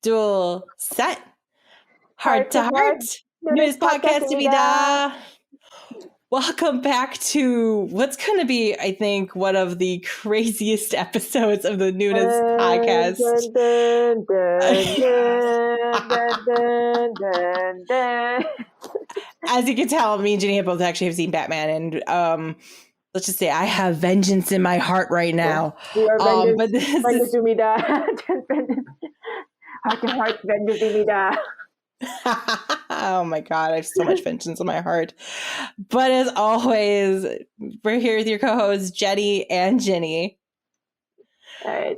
dual set. Heart to Heart. heart. Noonas podcast to be da. Welcome back to what's going to be, I think, one of the craziest episodes of the Noonas podcast. As you can tell, me and Jenny have both actually have seen Batman, and let's just say I have vengeance in my heart right now. We are vengeance. But this vengeance is... to me da. Heart to heart, vengeance to me da. Oh my God, I have so much vengeance in my heart. But as always, we're here with your co-hosts, Jenny and Ginny. All right,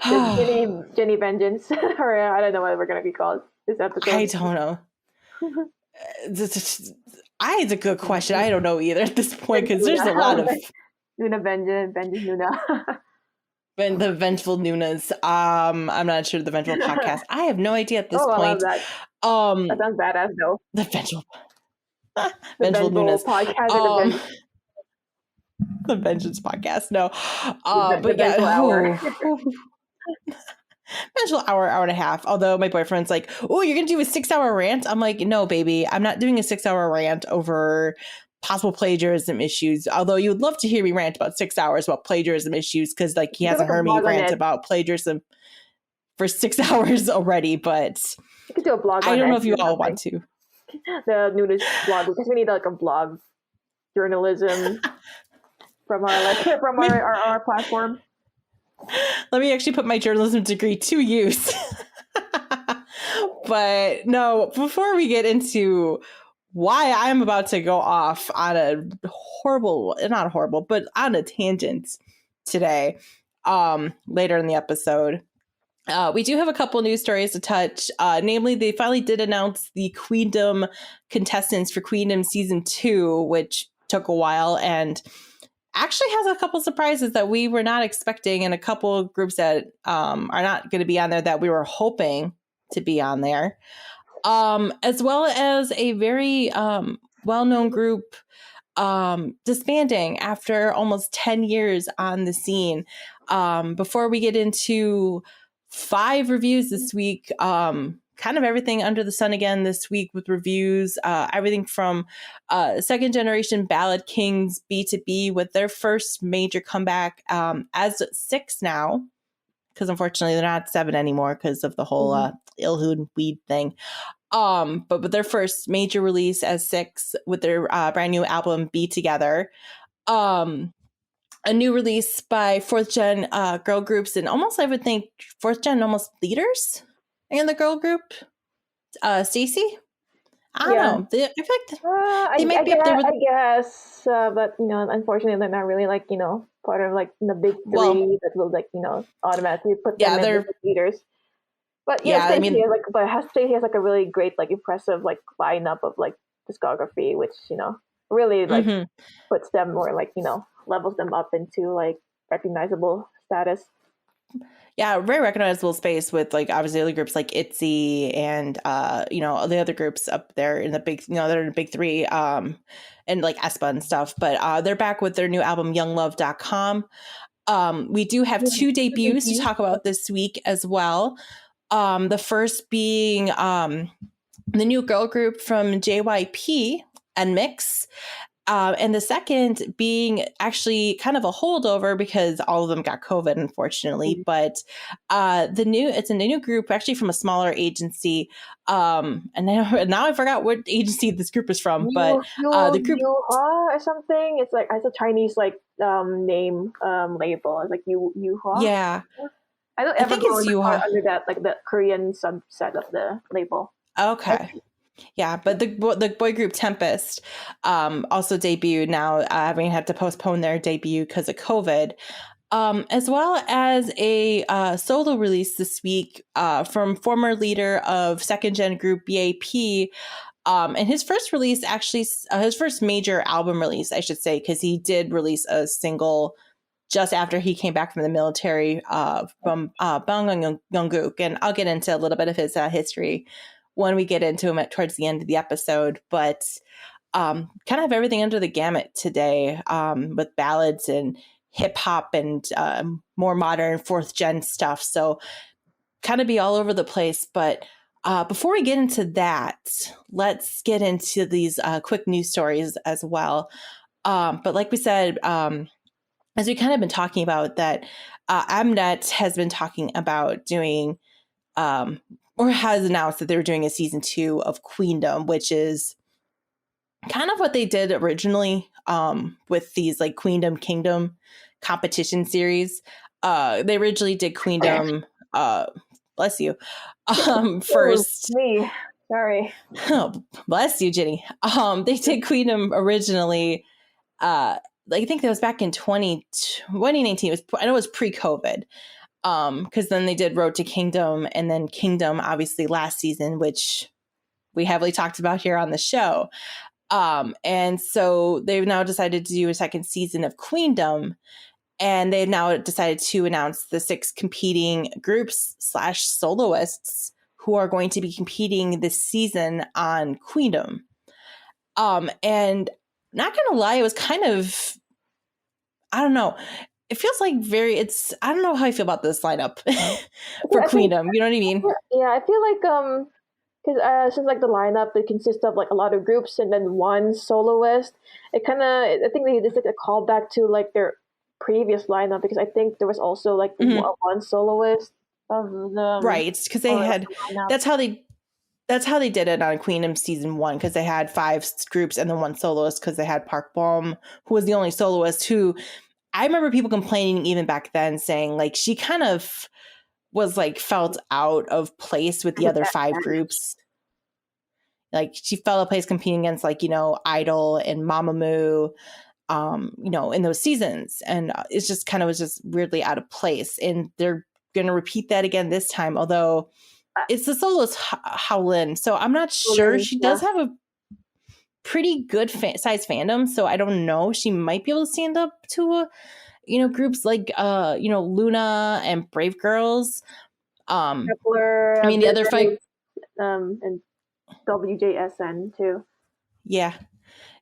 Jenny Vengeance, or I don't know what we're going to be called this episode. I don't know. It's a good question. I don't know either at this point because there's a lot of Noona Vengeance Noona. And the Vengeful Noonas. I'm not sure the Vengeful podcast. I have no idea at this point. I love that. That sounds badass though. The Vengeful Noonas podcast. The Vengeance podcast. No. But yeah. Vengeful hour and a half. Although my boyfriend's like, oh, you're going to do a 6-hour rant? I'm like, no, baby. I'm not doing a 6-hour rant over possible plagiarism issues. Although you would love to hear me rant about 6 hours about plagiarism issues because like he hasn't heard me rant about plagiarism for 6 hours already. But you could do a blog. I don't know if you all want to. The Noonas blog, because we need like a blog journalism from our platform. Let me actually put my journalism degree to use. But no, before we get into why I'm about to go off on a on a tangent today, later in the episode, we do have a couple news stories to touch. Namely, they finally did announce the Queendom contestants for Queendom season 2, which took a while and actually has a couple surprises that we were not expecting, and a couple of groups that are not going to be on there that we were hoping to be on there. As well as a very well-known group disbanding after almost 10 years on the scene. Before we get into 5 reviews this week, kind of everything under the sun again this week with reviews, everything from second generation Ballad Kings B.T.O.B with their first major comeback as 6 now, because unfortunately they're not 7 anymore because of the whole Ilhoon weed thing. But with their first major release as 6 with their brand new album Be Together. A new release by 4th gen girl groups, and almost I would think 4th gen almost leaders in the girl group. STAYC? I don't know. I feel like they might be up there with... I guess, but unfortunately they're not really like, part of like the big 3 that will like, automatically put them in as leaders. But STAYC has like a really great, like impressive like lineup of like discography, which, really like puts them more like, levels them up into like recognizable status. Yeah, very recognizable space with like obviously other groups like ITZY and the other groups up there in the big, they're in the big 3 and like aespa and stuff. But they're back with their new album YoungLove.com. We do have 2 debuts to talk about this week as well. The first being the new girl group from JYP, NMIXX. And the second being actually kind of a holdover because all of them got COVID, unfortunately. But it's a new group actually from a smaller agency. And now I forgot what agency this group is from, but the group or something. It's like it's a Chinese like name label. It's like Yuhua. Yeah, I think it's Yuhua under that like the Korean subset of the label. Okay. Yeah, but the boy group Tempest also debuted now, having had to postpone their debut because of COVID, as well as a solo release this week from former leader of second gen group B.A.P. And his first release, actually, his first major album release, I should say, because he did release a single just after he came back from the military from Bang Yongguk. And I'll get into a little bit of his history when we get into him towards the end of the episode. But kind of have everything under the gamut today with ballads and hip hop and more modern fourth gen stuff. So kind of be all over the place. But Before we get into that, let's get into these quick news stories as well. But like we said, as we kind of been talking about, that Mnet has been talking about doing, or has announced that they were doing a season 2 of Queendom, which is kind of what they did originally with these like Queendom Kingdom competition series. They originally did Queendom, bless you, first. Me, sorry. Oh, bless you, Jenny. They did Queendom originally. I think that was back in 2019. I know it was pre-COVID. Because then they did Road to Kingdom, and then Kingdom, obviously, last season, which we heavily talked about here on the show. And so they've now decided to do a second season of Queendom, and they've now decided to announce the 6 competing groups / soloists who are going to be competing this season on Queendom. And not gonna lie, it was kind of, I don't know. It feels like I don't know how I feel about this lineup for Queendom. You know what I mean? Yeah, I feel like because since like the lineup, it consists of like a lot of groups and then one soloist. It kind of, I think they just like a callback to like their previous lineup, because I think there was also like one soloist of the right, because they had that's how they did it on Queendom season 1, because they had 5 groups and then one soloist, because they had Park Bom, who was the only soloist, who I remember people complaining even back then, saying like she kind of was like felt out of place with the other 5 groups. Like she fell out of place competing against like, Idol and Mamamoo, in those seasons. And it's just kind of was just weirdly out of place. And they're going to repeat that again this time, although it's the soloist Howlin. So I'm not sure. She does have a pretty good size fandom. So I don't know. She might be able to stand up to groups like, Luna and Brave Girls. Kepler, I mean, the other 5. And WJSN too. Yeah.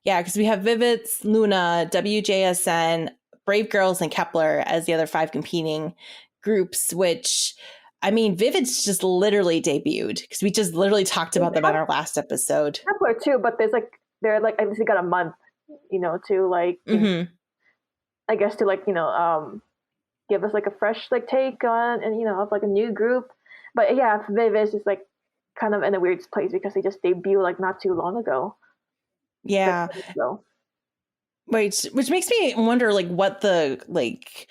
Yeah, because we have Vivits, Luna, WJSN, Brave Girls, and Kepler as the other 5 competing groups, which, I mean, Vivits just literally debuted, because we just literally talked about them on our last episode. Kepler too, but they're like, at least they got a month, to like, I guess to like, give us like a fresh like take on, and of like a new group. But yeah, Vivits is like kind of in a weird place because they just debuted like not too long ago. Yeah. Which makes me wonder like what the like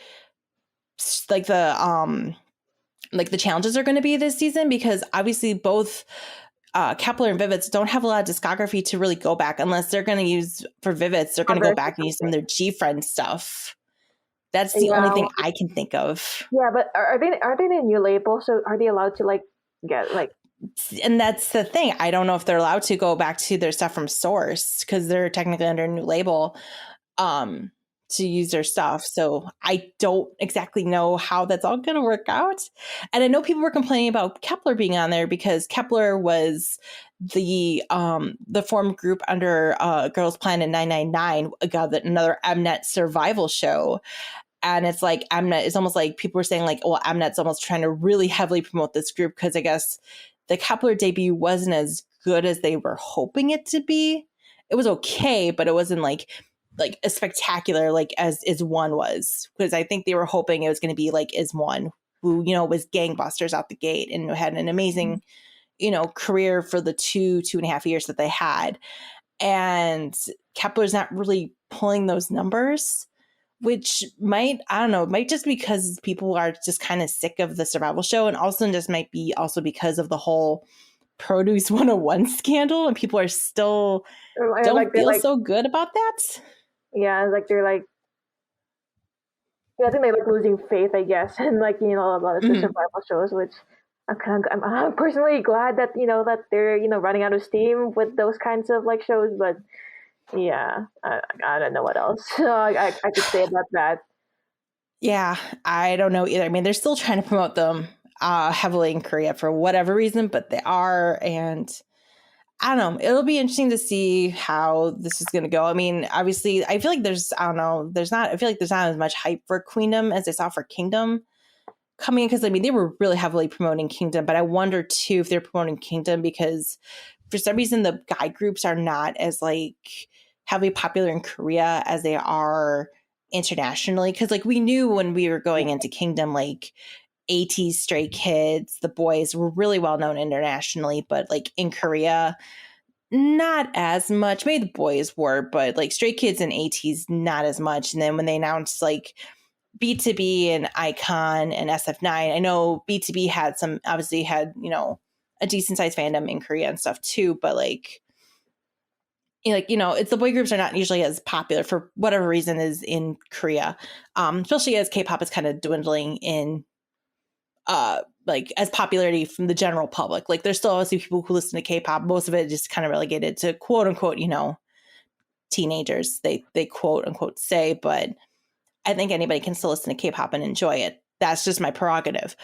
the challenges are going to be this season, because obviously both Kepler and Vivits don't have a lot of discography to really go back, unless they're going to use, for Vivits, they're going to go back and use some of their G-Friend stuff. That's the only thing I can think of. Yeah, but are they in a new label? So are they allowed to like get like? And that's the thing. I don't know if they're allowed to go back to their stuff from Source, because they're technically under a new label to use their stuff. So I don't exactly know how that's all going to work out. And I know people were complaining about Kepler being on there, because Kepler was the formed group under Girls Planet 999, another Mnet survival show. And it's like Mnet is almost like people were saying like, well, Mnet's almost trying to really heavily promote this group, because I guess the Kepler debut wasn't as good as they were hoping it to be. It was okay, but it wasn't like as spectacular like as Is1 was, because I think they were hoping it was going to be like Is1, who was gangbusters out the gate and had an amazing career for the 2.5 years that they had. And Kepler's not really pulling those numbers, which might just because people are just kind of sick of the survival show, and also just might be also because of the whole Produce 101 scandal, and people are still don't feel so good about that. Yeah, like they're like, I think they're like losing faith, I guess, and like a lot of the survival shows, which I'm personally glad that that they're running out of steam with those kinds of like shows, but yeah, I don't know what else I could say about that. Yeah, I don't know either. I mean, they're still trying to promote them heavily in Korea for whatever reason, but they are, and I don't know. It'll be interesting to see how this is going to go. I mean, obviously, I feel like there's not as much hype for Queendom as I saw for Kingdom, coming in, because I mean, they were really heavily promoting Kingdom, but I wonder too if they're promoting Kingdom because for some reason the guy groups are not as like heavily popular in Korea as they are internationally. Because like we knew when we were going into Kingdom, like Ateez, Stray Kids, the boys were really well known internationally, but like in Korea, not as much. Maybe the boys were, but like Stray Kids and Ateez, not as much. And then when they announced like B2B and Icon and SF9, I know B2B had some, obviously had, you know, a decent sized fandom in Korea and stuff too, but like, you know, it's the boy groups are not usually as popular for whatever reason is in Korea, especially as K-pop is kind of dwindling in like as popularity from the general public. Like there's still obviously people who listen to K-pop. Most of it just kind of relegated to quote unquote, you know, teenagers. They quote unquote say, but I think anybody can still listen to K-pop and enjoy it. That's just my prerogative.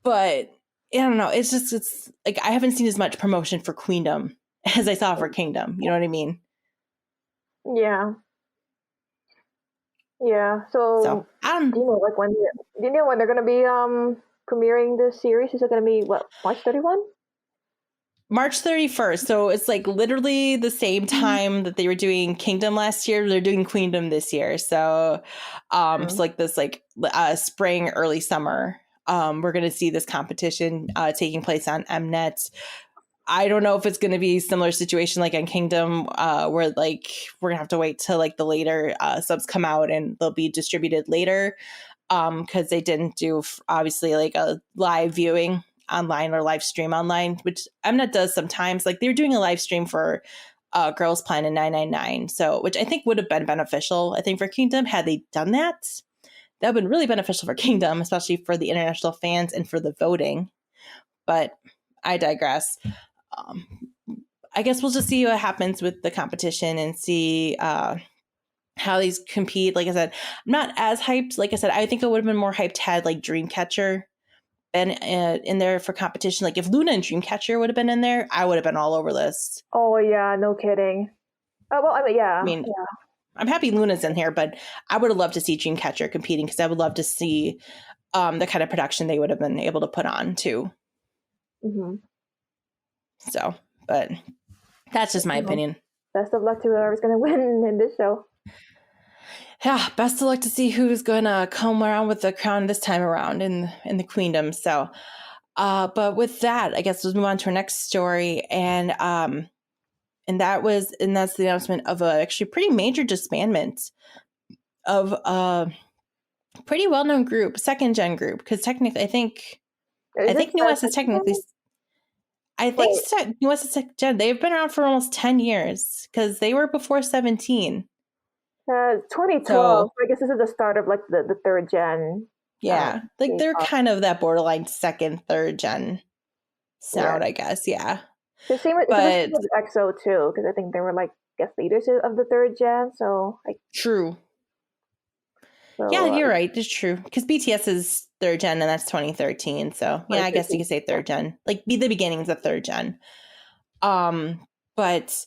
But I don't know. It's like I haven't seen as much promotion for Queendom as I saw for Kingdom. You know what I mean? Yeah. Yeah. So do you know like when they're gonna be premiering this series? Is it gonna be what, March 31? March 31st. So it's like literally the same time that they were doing Kingdom last year. They're doing Queendom this year. So it's like this like spring, early summer. We're going to see this competition taking place on Mnet. I don't know if it's going to be a similar situation like on Kingdom where like we're going to have to wait till like the later subs come out and they'll be distributed later because they didn't do obviously like a live viewing online or live stream online, which Mnet does sometimes. Like they were doing a live stream for Girls Plan in 999, so which I think would have been beneficial. I think for Kingdom, had they done that, that would have been really beneficial for Kingdom, especially for the international fans and for the voting. But I digress. I guess we'll just see what happens with the competition and see how these compete. Like I said, I'm not as hyped. Like I said, I think I would have been more hyped had like Dreamcatcher been in there for competition. Like if Luna and Dreamcatcher would have been in there, I would have been all over this. Oh yeah, no kidding. Oh well, I mean, yeah. I mean, yeah. I'm happy Luna's in here, but I would have loved to see Dreamcatcher competing because I would love to see the kind of production they would have been able to put on too. Mm-hmm. So, but that's just my opinion. Best of luck to whoever's going to win in this show. Yeah, best of luck to see who's going to come around with the crown this time around in the Queendom. So, but with that, I guess let's move on to our next story, and that's the announcement of a actually pretty major disbandment of a pretty well known group, second gen group, because technically, I think Noonas is technically. I think Noonas is second gen. They've been around for almost 10 years because they were before 17. 2012. So I guess this is the start of like the third gen. Yeah, like they're kind of that borderline second, third gen sound, I guess. Yeah. The same with EXO too, because I think they were like guest leaders of the third gen. So like true. So, yeah, you're right. It's true because BTS is third gen and that's 2013. So yeah, I guess you could say third gen, like be the beginnings of third gen. But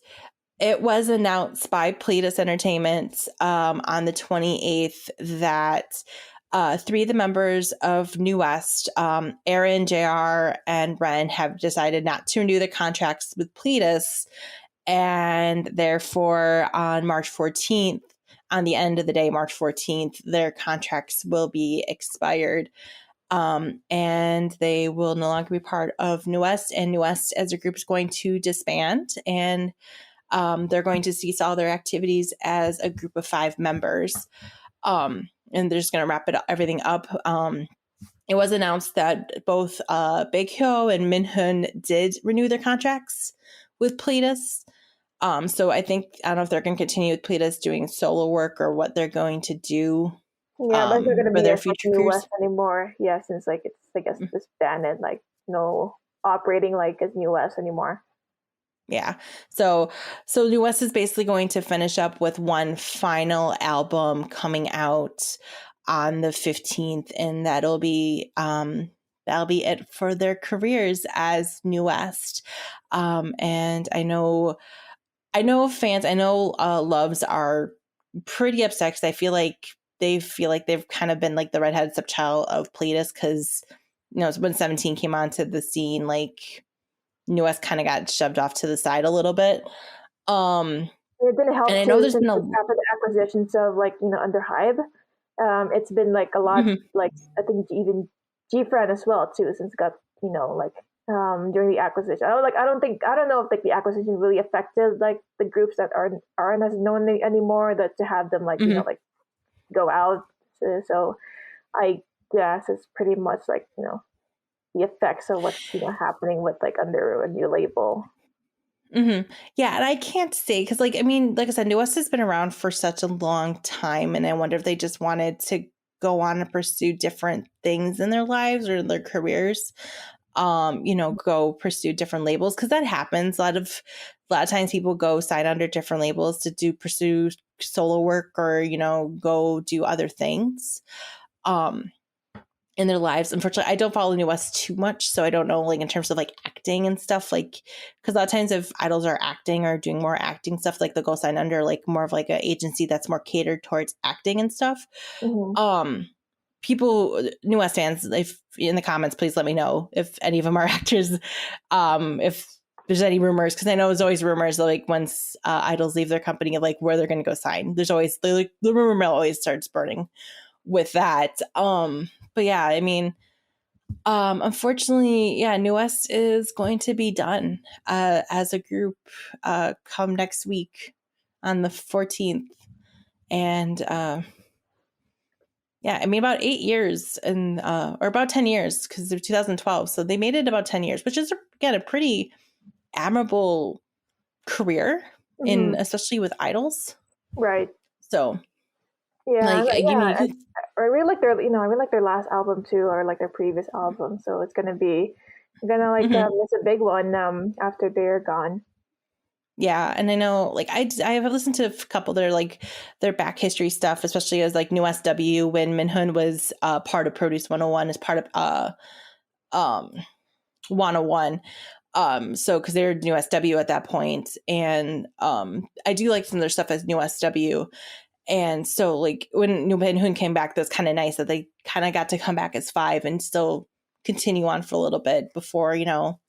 it was announced by Pleiades Entertainment on the 28th that 3 of the members of New West, Aaron, JR, and Ren, have decided not to renew their contracts with Pleiades. And therefore, on March 14th, on the end of the day, March 14th, their contracts will be expired. And they will no longer be part of New West. And New West as a group is going to disband. And they're going to cease all their activities as a group of 5 members. And they're just going to wrap everything up. It was announced that both Baekhyun and Minhyun did renew their contracts with Pleiades. So I don't know if they're going to continue with Pleiades doing solo work or what they're going to do. Yeah, but they're going to be their future New West anymore. Yeah, since like it's I guess disbanded, like no operating like as New West anymore. Yeah. So New West is basically going to finish up with one final album coming out on the 15th, and that'll be it for their careers as New West. And I know fans, loves are pretty upset because I feel like they feel like they've kind of been like the redheaded stepchild of Pleiades because, you know, when 17 came onto the scene, like Noonas kind of got shoved off to the side a little bit. It didn't help, and I know there's been after the acquisitions of like, you know, under Hybe, it's been like a lot, like I think even G-Friend as well too, since it got, you know, like during the acquisition. I don't know if like the acquisition really affected like the groups that aren't as known anymore, that to have them like, you know, like go out. So I guess it's pretty much like, you know, the effects of what's, you know, happening with like under a new label. Yeah, and I can't say because, like, I mean, like I said, Noonas has been around for such a long time, and I wonder if they just wanted to go on and pursue different things in their lives or their careers. You know, go pursue different labels because that happens. A lot of times people go sign under different labels to pursue solo work or, you know, go do other things. In their lives. Unfortunately, I don't follow Noonas too much, so I don't know, like, in terms of like acting and stuff, like, because a lot of times if idols are acting or doing more acting stuff, like they'll go sign under like more of like an agency that's more catered towards acting and stuff. People, Noonas fans, if in the comments, please let me know if any of them are actors, if there's any rumors, because I know there's always rumors that, like, once idols leave their company, like where they're going to go sign, there's always the rumor mill always starts burning with that. But yeah, I mean, unfortunately, yeah, Noonas is going to be done as a group come next week on the 14th. And yeah, I mean, about 8 years and or about 10 years because they're 2012. So they made it about 10 years, which is, again, a pretty admirable career, in especially with idols. Right. So yeah, like, you know, I really like their, you know, I really like their last album too, or like their previous album. So it's gonna like miss a big one after they're gone. Yeah, and I know, like, I have listened to a couple that are like their back history stuff, especially as like New SW when Minhyun was part of Produce 101 as part of 101. So because they're New SW at that point, and I do like some of their stuff as New SW. And so, like, when New Minhyun came back, that's kind of nice that they kind of got to come back as 5 and still continue on for a little bit before, you know,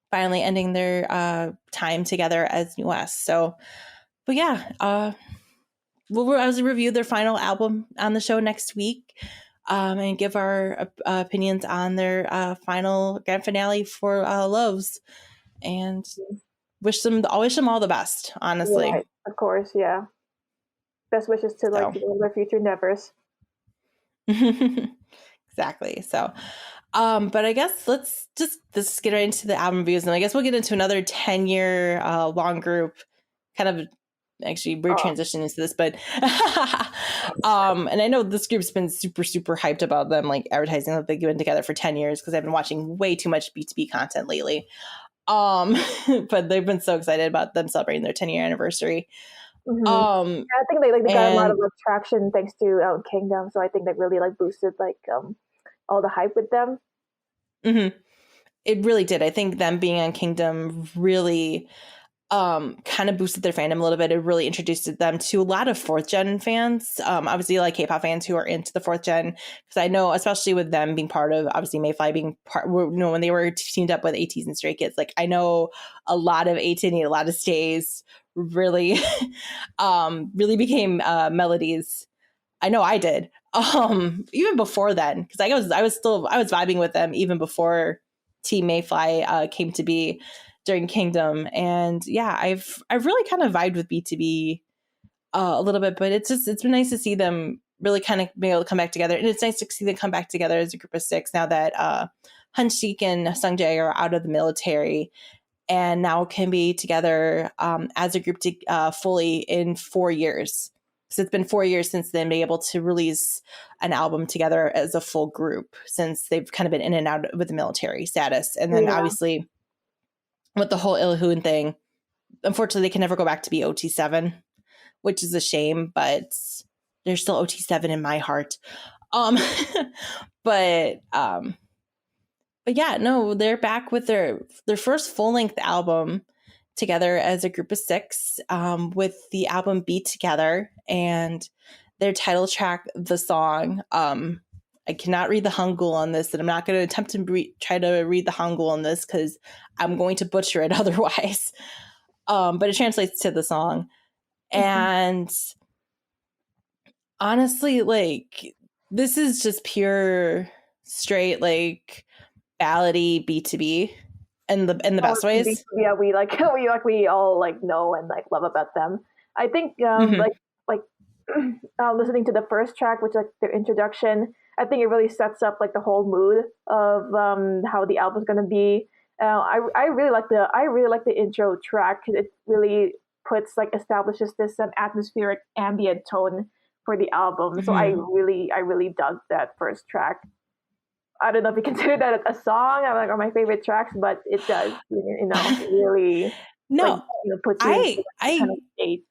finally ending their time together as Noonas. So, but yeah, we'll review their final album on the show next week, and give our opinions on their final grand finale for Loves, and wish them all the best, honestly. Yeah, of course, yeah. Best wishes to like their future endeavors. Exactly. So, but I guess let's get right into the album reviews, and I guess we'll get into another 10-year long group. Kind of actually weird transition into this, but and I know this group's been super hyped about them, like advertising that they've been together for 10 years because I've been watching way too much B2B content lately. But they've been so excited about them celebrating their 10-year anniversary. Yeah, I think they got a lot of traction thanks to Queendom, so I think that really like boosted like all the hype with them. It really did. I think them being on Queendom really kind of boosted their fandom a little bit. It really introduced them to a lot of 4th gen fans, obviously like K-pop fans who are into the 4th gen, because I know, especially with them being part of, obviously Mayfly being part, you know, when they were teamed up with Ateez and STRAY-KIDS, like I know a lot of A-TINY, a lot of STAYs really really became melodies. I know I did, even before then, because I was vibing with them even before Team Mayfly came to be during Queendom. And yeah, I've really kind of vibed with B2B a little bit, but it's been nice to see them really kind of be able to come back together, and it's nice to see them come back together as a group of 6 now that Hyunsik and Sungjae are out of the military and now can be together as a group fully in 4 years. So it's been 4 years since they've been able to release an album together as a full group, since they've kind of been in and out with the military status. And then obviously with the whole Ilhoon thing, unfortunately they can never go back to be OT7, which is a shame, but they're still OT7 in my heart. But yeah, no, they're back with their first full-length album together as a group of 6, with the album Be Together. And their title track, the song. I cannot read the Hangul on this, and I'm not going to attempt to try to read the Hangul on this because I'm going to butcher it otherwise. But it translates to the song. And honestly, like, this is just pure, straight, like, ballady B2B in the best ways. Yeah, we all like know and like love about them. I think like listening to the first track, which like their introduction, I think it really sets up like the whole mood of how the album's gonna be. I really like the intro track because it really establishes this atmospheric ambient tone for the album. So I really dug that first track. I don't know if you consider that a song or my favorite tracks, but it does, really. No, puts you into kind of state.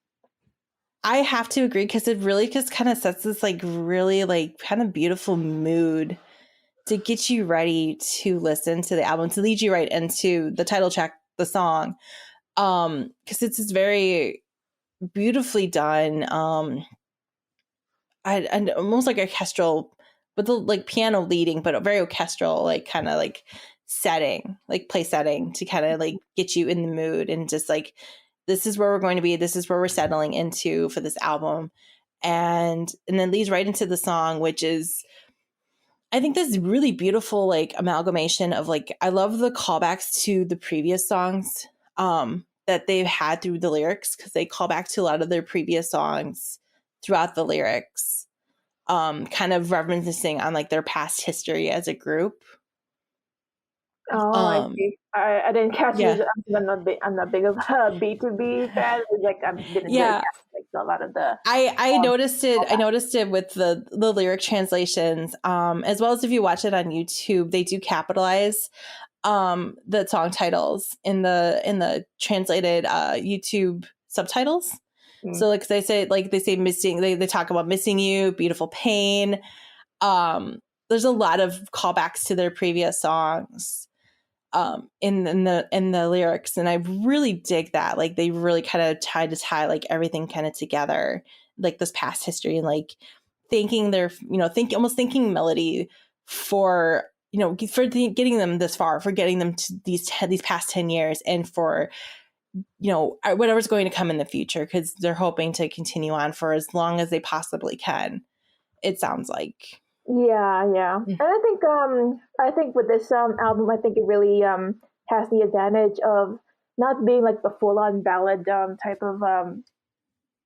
I have to agree because it really just kind of sets this like really like kind of beautiful mood to get you ready to listen to the album, to lead you right into the title track, the song, because it's very beautifully done, and almost like orchestral, with the like piano leading, but a very orchestral, like kind of like setting, like play setting to kind of like get you in the mood and just like, this is where we're going to be. This is where we're settling into for this album. And then leads right into the song, which is, I think, this really beautiful like amalgamation of like, I love the callbacks to the previous songs that they've had through the lyrics, because they call back to a lot of their previous songs throughout the lyrics, kind of reminiscing on like their past history as a group. Oh, I see. I didn't catch it. I'm not big of a B2B fan. Like I didn't really catch like a lot of the. I noticed it. I noticed it with the lyric translations, as well as if you watch it on YouTube, they do capitalize the song titles in the translated YouTube subtitles. So like they say missing. They talk about missing you, beautiful pain. There's a lot of callbacks to their previous songs in the lyrics, and I really dig that. Like they really kind of tried to tie like everything kind of together, like this past history, and like thanking their almost thanking Melody for getting them this far, for getting them to these past 10 years, and for whatever's going to come in the future, because they're hoping to continue on for as long as they possibly can, it sounds like. Yeah. And I think with this album, I think it really has the advantage of not being like the full on ballad type of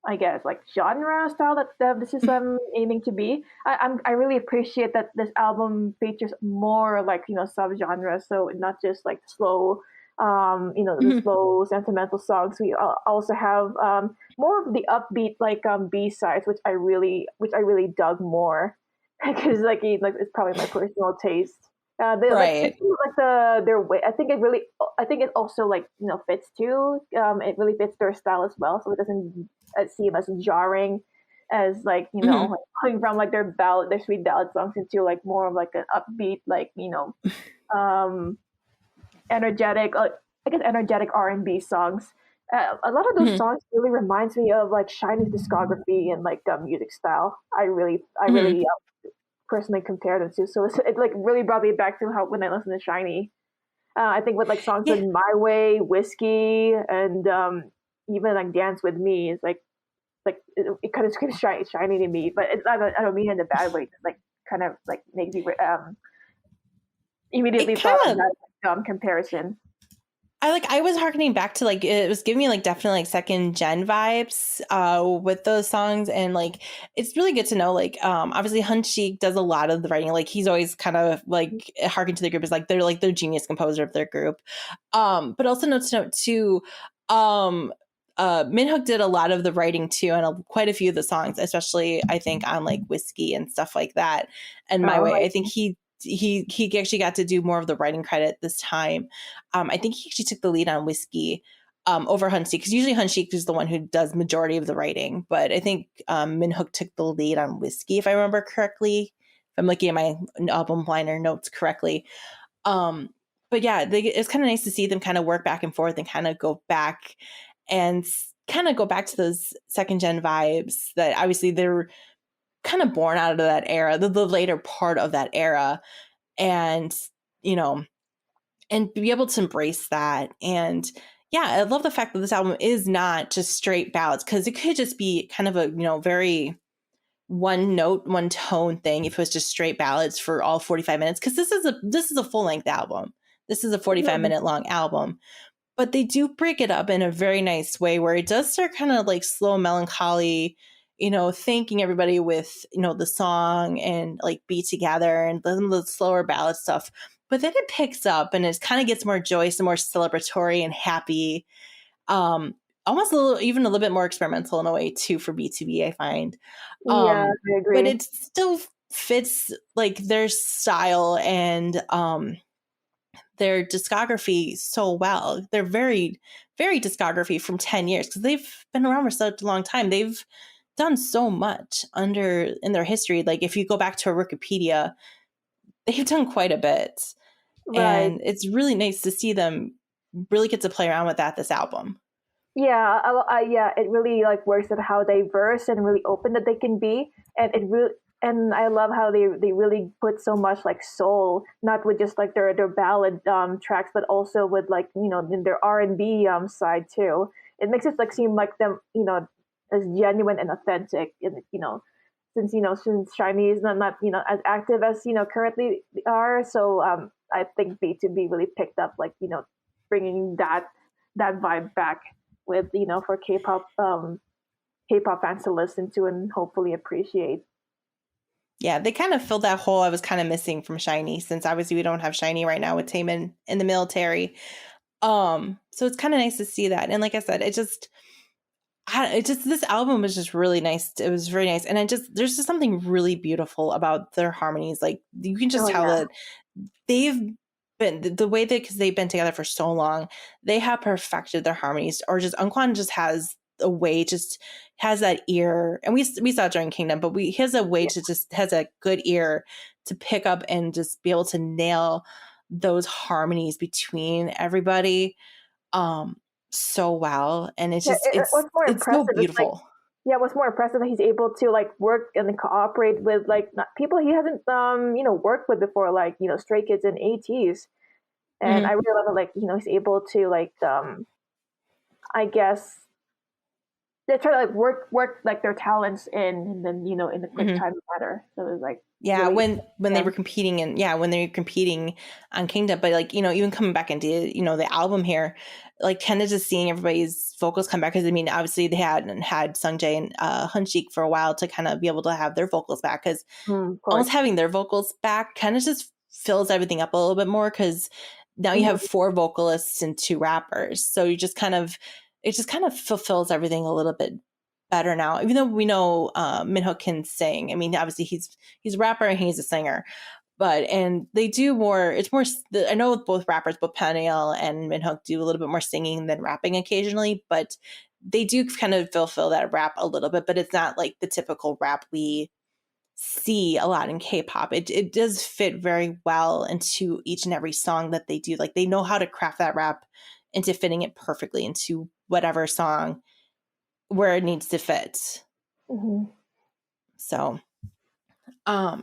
I guess like genre style that this is aiming to be. I really appreciate that this album features more like subgenres, so not just like slow the slow sentimental songs. We also have more of the upbeat like B-sides, which I really dug more because like it's probably my personal taste. Like their way. I think it also like fits too. It really fits their style as well, so it doesn't seem as jarring as like like going from like their sweet ballad songs into like more of like an upbeat like energetic, I guess energetic R&B songs. A lot of those songs really reminds me of like SHINee's discography and like music style. I really personally compare them to. So it like really brought me back to how when I listened to SHINee. I think with like songs like My Way, Whiskey, and even like Dance with Me is like it kind of screams SHINee to me, but I don't mean it in a bad way. Like kind of like makes me immediately thought of that comparison. I was harkening back to like, it was giving me like definitely like second gen vibes with those songs, and like it's really good to know like obviously Hunchik does a lot of the writing. Like he's always kind of like harkened to the group as like they're genius composer of their group, but also note too, Minhook did a lot of the writing too, and quite a few of the songs, especially I think on like Whiskey and stuff like that, and My Way. I think he actually got to do more of the writing credit this time. I think he actually took the lead on Whiskey over Hunchik, because usually Hunchik is the one who does majority of the writing, but I think Minhook took the lead on Whiskey, if I remember correctly, if I'm looking at my album liner notes correctly. But yeah, it's kind of nice to see them kind of work back and forth and kind of go back to those second gen vibes that obviously they're kind of born out of that era, the later part of that era, and and be able to embrace that. And yeah, I love the fact that this album is not just straight ballads, because it could just be kind of a very one note, one tone thing if it was just straight ballads for all 45 minutes, because this is a full-length album. This is a 45-minute long album, but they do break it up in a very nice way where it does start kind of like slow melancholy, thanking everybody with the song and like Be Together and the slower ballad stuff. But then it picks up and it kind of gets more joyous and more celebratory and happy. Almost even a little bit more experimental in a way too for B2B, I find. Yeah, I agree. But it still fits like their style and their discography so well. They're very, very discography from 10 years, because they've been around for such a long time. They've done so much in their history. Like if you go back to Wikipedia, they've done quite a bit. Right. And it's really nice to see them really get to play around with this album. Yeah, it really like works at how diverse and really open that they can be, and I love how they really put so much like soul, not with just like their ballad tracks, but also with like in their R&B side too. It makes it like seem like them as genuine and authentic, and since SHINee is not as active as currently are, so I think B2B really picked up like bringing that vibe back with for K-pop fans to listen to and hopefully appreciate. Yeah, they kind of filled that hole I was kind of missing from SHINee, since obviously we don't have SHINee right now with Taemin in the military. So it's kind of nice to see that. And like I said, this album was just really nice. It was very nice. And there's just something really beautiful about their harmonies. Like you can just tell that they've been the way that, because they've been together for so long, they have perfected their harmonies, or just Eunkwang just has a way, just has that ear. And we saw it during Queendom, but he has a way to just has a good ear to pick up and just be able to nail those harmonies between everybody so well. And it's just it's so beautiful. What's more impressive that he's able to like work and cooperate with like people he hasn't worked with before, like Stray Kids and Ateez, and I really love it. Like he's able to like I guess they try to like work like their talents in, and then in the quick time matter. So it was like really, when they were competing when they were competing on Queendom, but like even coming back into the album here, like kind of just seeing everybody's vocals come back, because I mean obviously they hadn't had Sungjae and Hunchik for a while to kind of be able to have their vocals back, because almost having their vocals back kind of just fills everything up a little bit more, because now you have 4 vocalists and 2 rappers, so it just kind of fulfills everything a little bit better now, even though we know Minho can sing. I mean, obviously he's a rapper and he's a singer, and they do more. It's more. I know both rappers, both Peniel and Minho, do a little bit more singing than rapping occasionally, but they do kind of fulfill that rap a little bit. But it's not like the typical rap we see a lot in K-pop. It does fit very well into each and every song that they do. Like they know how to craft that rap into fitting it perfectly into whatever song where it needs to fit. So I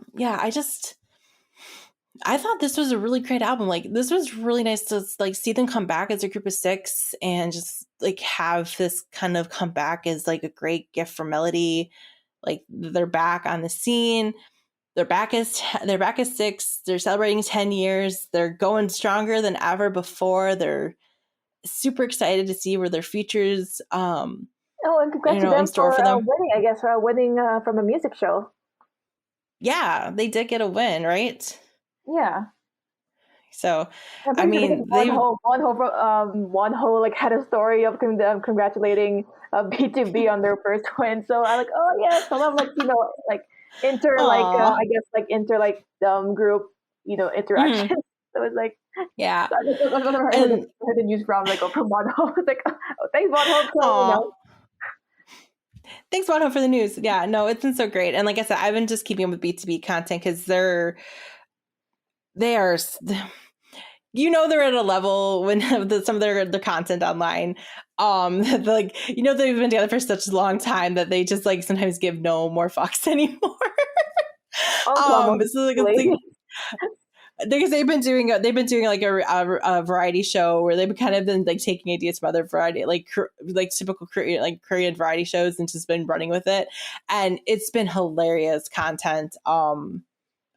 thought this was a really great album. Like this was really nice to like see them come back as a group of 6 and just like have this kind of come back as like a great gift for Melody. Like they're back on the scene. They're back as 6. They're celebrating 10 years. They're going stronger than ever before. They're super excited to see where their futures and congrats to them in store for them. Winning, I guess, winning from a music show. Yeah, they did get a win, right? Yeah. So I mean, one whole like had a story of them congratulating B2B on their first win. So I'm like, oh yeah, so I'm like like inter I guess like inter group interaction. So it's like yeah. And the news from like from Wonho. It's like, oh, thanks Wonho. Thanks Wonho for the news. Yeah, no, it's been so great. And like I said, I've been just keeping up with B2B content because they are they're at a level when some of their content online, like they've been together for such a long time that they just like sometimes give no more fucks anymore. So like, because they've been doing like a variety show where they've kind of been like taking ideas from other variety like typical Korean variety shows and just been running with it, and it's been hilarious content. I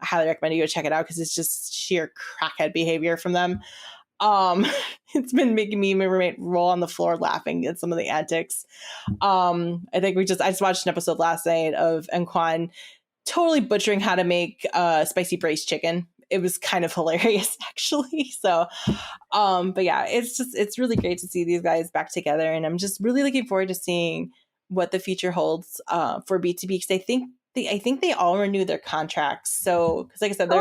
highly recommend you go check it out because it's just sheer crackhead behavior from them. It's been making me and my roommate roll on the floor laughing at some of the antics. I think I just watched an episode last night of Enkwan totally butchering how to make spicy braised chicken. It was kind of hilarious, actually. So, but yeah, it's really great to see these guys back together, and I'm just really looking forward to seeing what the future holds for B2B, because I think they all renew their contracts. So, because like I said,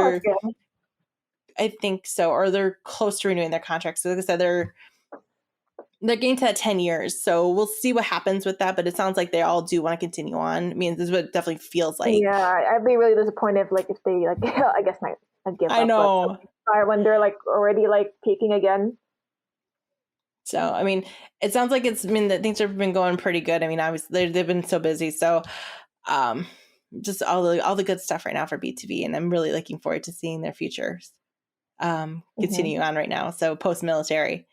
I think so, or they're close to renewing their contracts. So, like I said, they're getting to that 10 years. So we'll see what happens with that. But it sounds like they all do want to continue on. I mean, this is what it definitely feels like. Yeah, I'd be really disappointed if they like, I guess not give up. I know. When they're like already like peaking again. So, I mean, it sounds like that things have been going pretty good. I mean, they've been so busy. So, just all the good stuff right now for B2B. And I'm really looking forward to seeing their futures continue on right now. So post-military.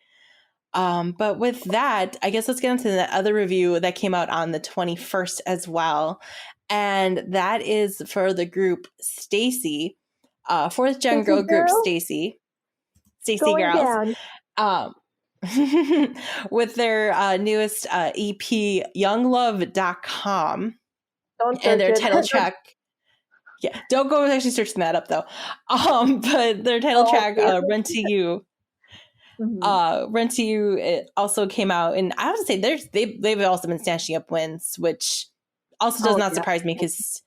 But with that, I guess let's get into the other review that came out on the 21st as well. And that is for the group STAYC, fourth gen girl group STAYC girls. With their newest EP, younglove.com. And their title track. Yeah, don't go actually searching that up though. But their title track, Run to You. Run to You, it also came out, and I have to say they've also been snatching up wins, which also does not surprise me because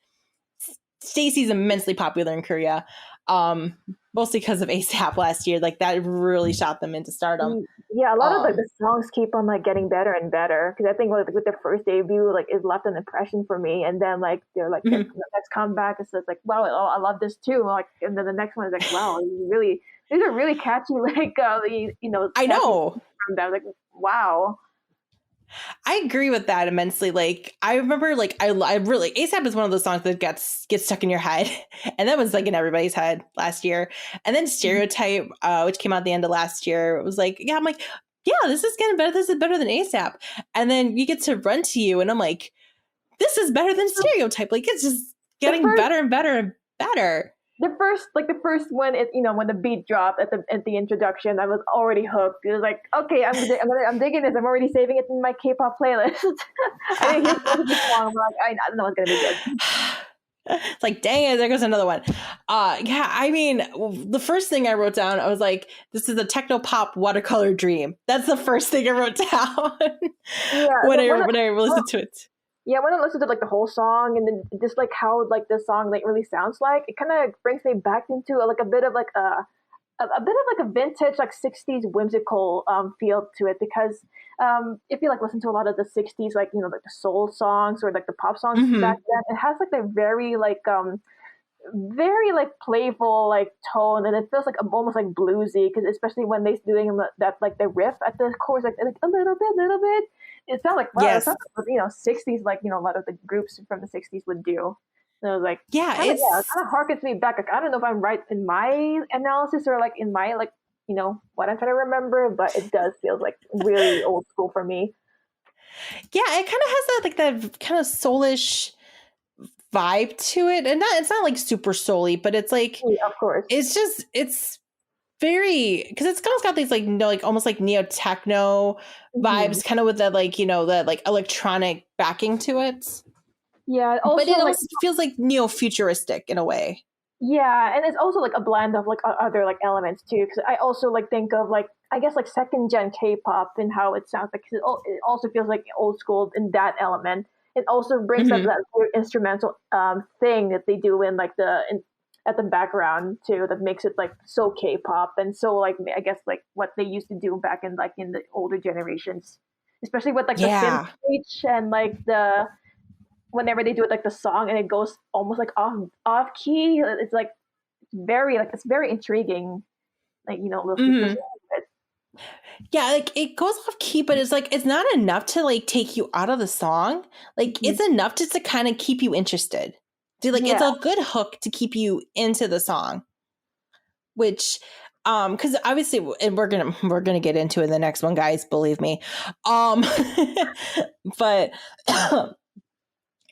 STAYC's immensely popular in Korea, mostly because of A$AP last year. Like that really shot them into stardom. Yeah, a lot of the songs keep on like getting better and better, because I think with their first debut, like it left an impression for me, and then like they're like the next comeback, it's just like, wow, I love this too. Like, and then the next one is like, wow, these are really catchy. Like I know from them, like wow. I agree with that immensely. Like I remember, like I really A$AP is one of those songs that gets stuck in your head, and that was like in everybody's head last year. And then Stereotype, which came out at the end of last year, it was like, yeah, I'm like, yeah, this is getting better. This is better than A$AP. And then you get to Run to You, and I'm like, this is better than Stereotype. Like it's just getting better and better and better. The first when when the beat dropped at the introduction, I was already hooked. It was like, okay, I'm digging this. I'm already saving it in my K-pop playlist. I didn't hear the song. I'm like, I know it's gonna be good. It's like, dang it, there goes another one. Yeah, I mean, the first thing I wrote down, I was like, this is a techno pop watercolor dream. That's the first thing I wrote down. when I listened to it. Yeah, when I listen to like the whole song, and then just like how like the song like really sounds like, it kind of brings me back into like a bit of like a vintage like 60s whimsical feel to it, because if you like listen to a lot of the 60s like like the soul songs or like the pop songs back then, it has like a very like playful like tone, and it feels like almost like bluesy, because especially when they're doing that like the riff at the chorus, like a little bit. It sounds like, wow, yes. It sounds like 60s, like a lot of the groups from the 60s would do. So I was like, it kind of harkens me back. Like, I don't know if I'm right in my analysis or like in my like what I'm trying to remember, but it does feel like really old school for me. Yeah, it kind of has that like that kind of soulish vibe to it, and it's not like super soul-y, but it's like, of course, it's very, because it's almost got these like like almost like neo techno vibes, kind of with that like that like electronic backing to it. Yeah, also, but it also feels like neo futuristic in a way. Yeah, and it's also like a blend of like other like elements too. Because I also like think of like, I guess like second gen K-pop and how it sounds like. It also feels like old school in that element. It also brings up that weird instrumental thing that they do in like at the background too, that makes it like so K-pop and so like, I guess like what they used to do back in like in the older generations, especially with like the synth stage and like whenever they do it like the song and it goes almost like off key. It's like it's very intriguing. like we'll proceed with. Yeah, like it goes off key, but it's like it's not enough to like take you out of the song. Like it's enough just to kind of keep you interested. Dude, like it's a good hook to keep you into the song. Which because obviously and we're gonna get into it in the next one, guys, believe me. But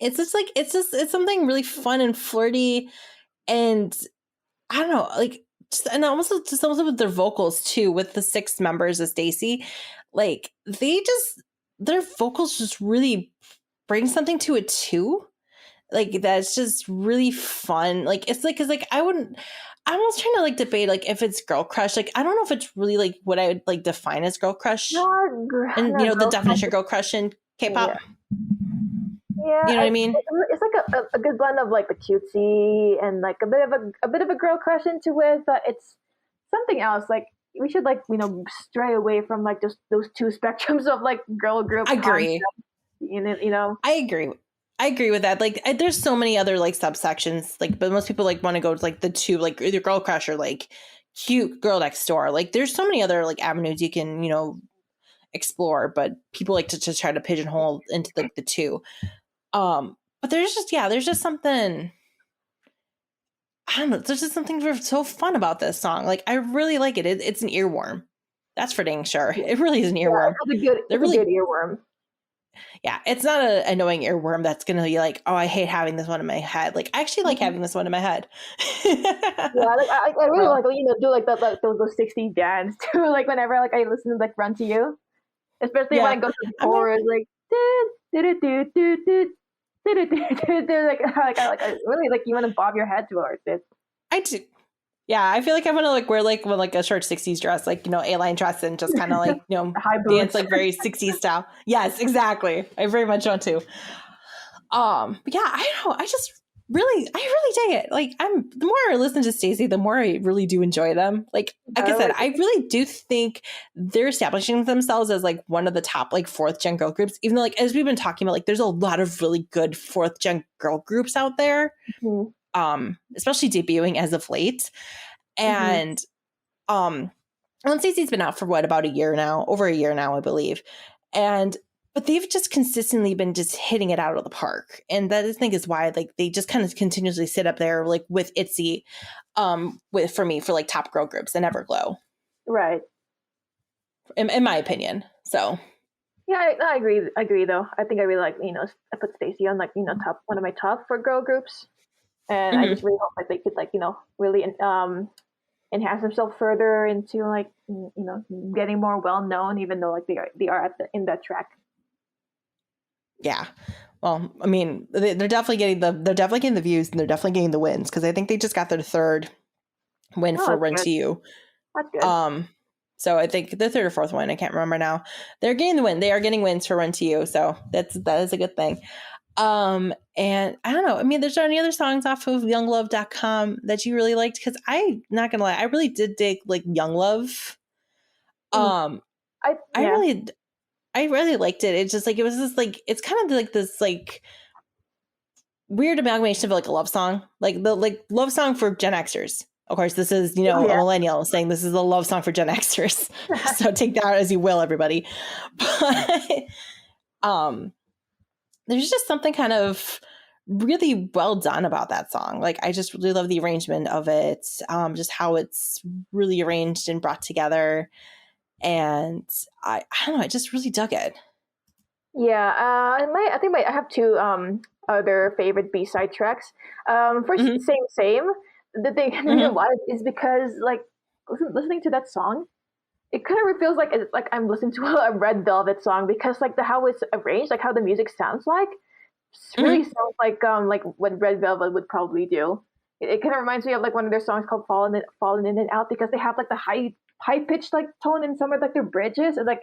it's just like it's something really fun and flirty, and I don't know, like and also with their vocals too, with the 6 members of STAYC, like their vocals just really bring something to it too. Like that's just really fun. Like it's like because like I was trying to like debate like if it's girl crush. Like I don't know if it's really like what I would like define as girl crush, and the definition of girl crush in K-pop. Yeah, you know what I mean. It's like a good blend of like the cutesy and like a bit of a girl crush into it, but it's something else. Like we should like stray away from like just those two spectrums of like girl group. I agree. I agree with that. Like, there's so many other like subsections. Like, but most people like want to go to like the two, like either girl crush or like cute girl next door. Like, there's so many other like avenues you can explore. But people like to try to pigeonhole into like the two. But there's just something. I don't know. There's just something so fun about this song. Like, I really like it. It's an earworm. That's for dang sure. It really is an earworm. Yeah, it's a good earworm. Yeah, it's not an annoying earworm that's going to be like, oh, I hate having this one in my head. Like, I actually like having this one in my head. Yeah, like I really like do like those 60s dance too. Like whenever like I listen to like Run to You, especially when I go to the chorus, like I really like you want to bob your head towards it. I do. Yeah, I feel like I want to like wear like a short 60s dress, like A-line dress, and just kind of like dance like very 60s style. Yes, exactly. I very much want to. But yeah, I don't know. I really dig it. Like the more I listen to STAYC, the more I really do enjoy them. Like I said, I really do think they're establishing themselves as like one of the top like 4th gen girl groups. Even though like as we've been talking about, like there's a lot of really good 4th gen girl groups out there. Mm-hmm. Especially debuting as of late. And STAYC's been out for about a year now, over a year now, I believe. But they've just consistently been just hitting it out of the park. And that I think is why like they just kind of continuously sit up there like with ITZY for me for like top girl groups and Everglow. Right. In my opinion. So yeah, I agree though. I think I really like, I put STAYC on like, top one of my top for girl groups. And I just really hope like they could like, really enhance themselves further into like, getting more well known, even though like they are in that track. Yeah. Well, I mean, they're definitely getting the views, and they're definitely getting the wins, because I think they just got their 3rd win for Run to You. That's good. So I think the 3rd or 4th one, I can't remember now. They're getting the win. They are getting wins for Run to You, so that is a good thing. And I don't know. I mean, there's any other songs off of YoungLove.com that you really liked? Because I'm not gonna lie, I really did dig like Young Love. I really liked it. It's just like it was just like it's kind of like this like weird amalgamation of like a love song, like the like love song for Gen Xers. Of course, this is a millennial saying this is a love song for Gen Xers. So take that as you will, everybody. But there's just something kind of really well done about that song. Like I just really love the arrangement of it, just how it's really arranged and brought together. And I don't know, I just really dug it. Yeah, I have 2 other favorite B-side tracks. First, same. The thing, the reason why is because like listening to that song, it kind of feels like it's like I'm listening to a Red Velvet song, because like how it's arranged, like how the music sounds like, really sounds like what Red Velvet would probably do. It kind of reminds me of like one of their songs called Fallen In and Out, because they have like the high pitched like tone in some of like their bridges, and like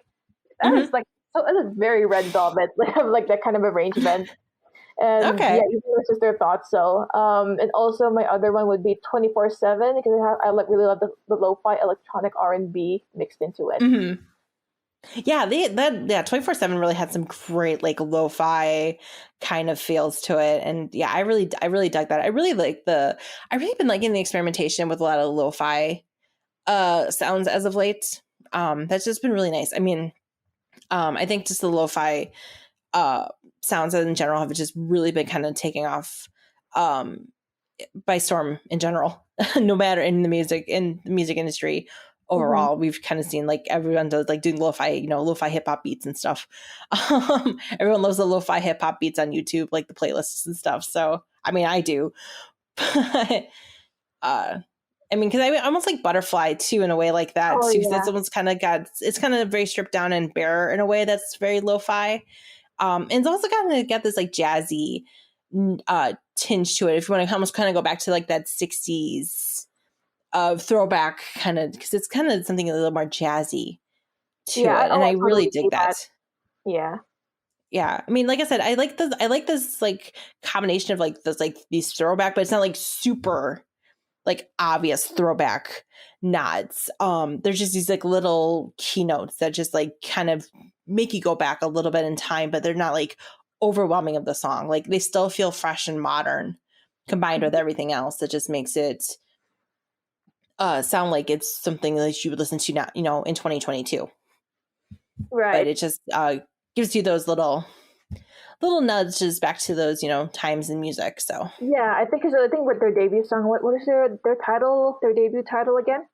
that is like so it is very Red Velvet, like that kind of arrangement. And yeah, it's just their thoughts. So and also my other one would be 24/7, because I like really love the lo-fi electronic R&B mixed into it. Yeah, 24/7 really had some great like lo-fi kind of feels to it. And yeah, I really dug that. I really been liking the experimentation with a lot of lo-fi sounds as of late. That's just been really nice. I mean, I think just the lo-fi sounds in general have just really been kind of taking off by storm in general. No matter in the music industry overall, we've kind of seen like everyone does like doing lo-fi, lo-fi hip hop beats and stuff. Everyone loves the lo-fi hip hop beats on YouTube, like the playlists and stuff. So I mean, I do. I mean, because I almost like Butterfly too in a way like that too. Because that's almost kind of it's kind of very stripped down and bare in a way that's very lo-fi. And it's also kind of got this like jazzy tinge to it. If you want to almost kind of go back to like that 60s throwback kind of, because it's kind of something a little more jazzy to it. And I really dig that. Yeah. Yeah. I mean, like I said, I like this like combination of like this, like these throwback, but it's not like super like obvious throwback nods. There's just these like little keynotes that just like kind of make you go back a little bit in time, but they're not like overwhelming of the song. Like they still feel fresh and modern combined with everything else that just makes it sound like it's something that you would listen to now, in 2022. Right. But it just gives you those little nudges back to those, times in music. So yeah, I think with their debut song, what is their title, their debut title again?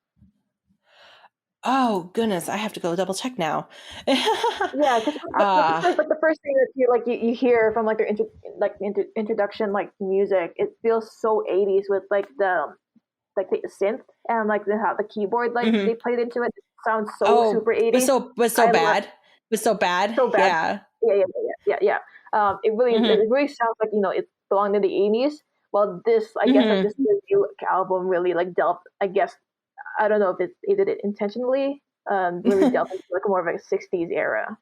Oh goodness, I have to go double check now. Yeah, because like the first thing that you hear from like their introduction like music, it feels so 80s with like the synth and like how the keyboard like they played into it. It sounds so super 80s. Was so bad. Yeah. Yeah. It really sounds like it belonged in the 80s. Well, this I guess like this new album really like delved. I guess I don't know if they did it intentionally. Really delved into like more of a 60s era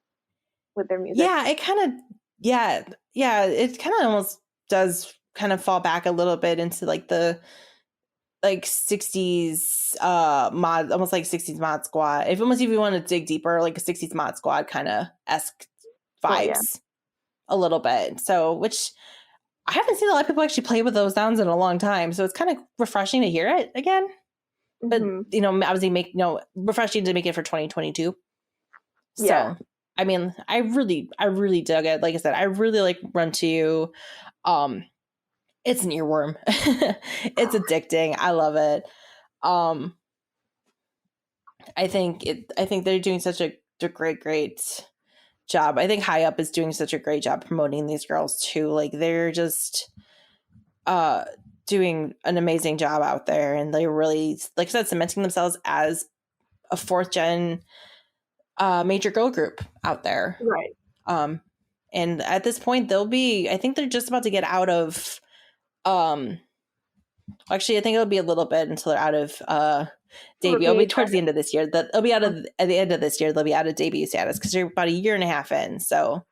with their music. Yeah, it kind of it kind of almost does kind of fall back a little bit into like the like 60s mod, almost like 60s Mod Squad. If you want to dig deeper, like a 60s Mod Squad kind of esque vibes a little bit. So, which I haven't seen a lot of people actually play with those sounds in a long time. So it's kind of refreshing to hear it again. But obviously refreshing to make it for 2022. So I mean, I really dug it. Like I said, I really like Run to You. It's an earworm. It's addicting. I love it. I think they're doing such a great job. I think High Up is doing such a great job promoting these girls too. Like they're just doing an amazing job out there, and they really, like I said, cementing themselves as a 4th gen major girl group out there. Right. And at this point I think they're just about to get out of actually I think it'll be a little bit until they're out of debut. It'll be towards the end of this year. They'll be out of at the end of this year. They'll be out of debut status because they're about a year and a half in. So,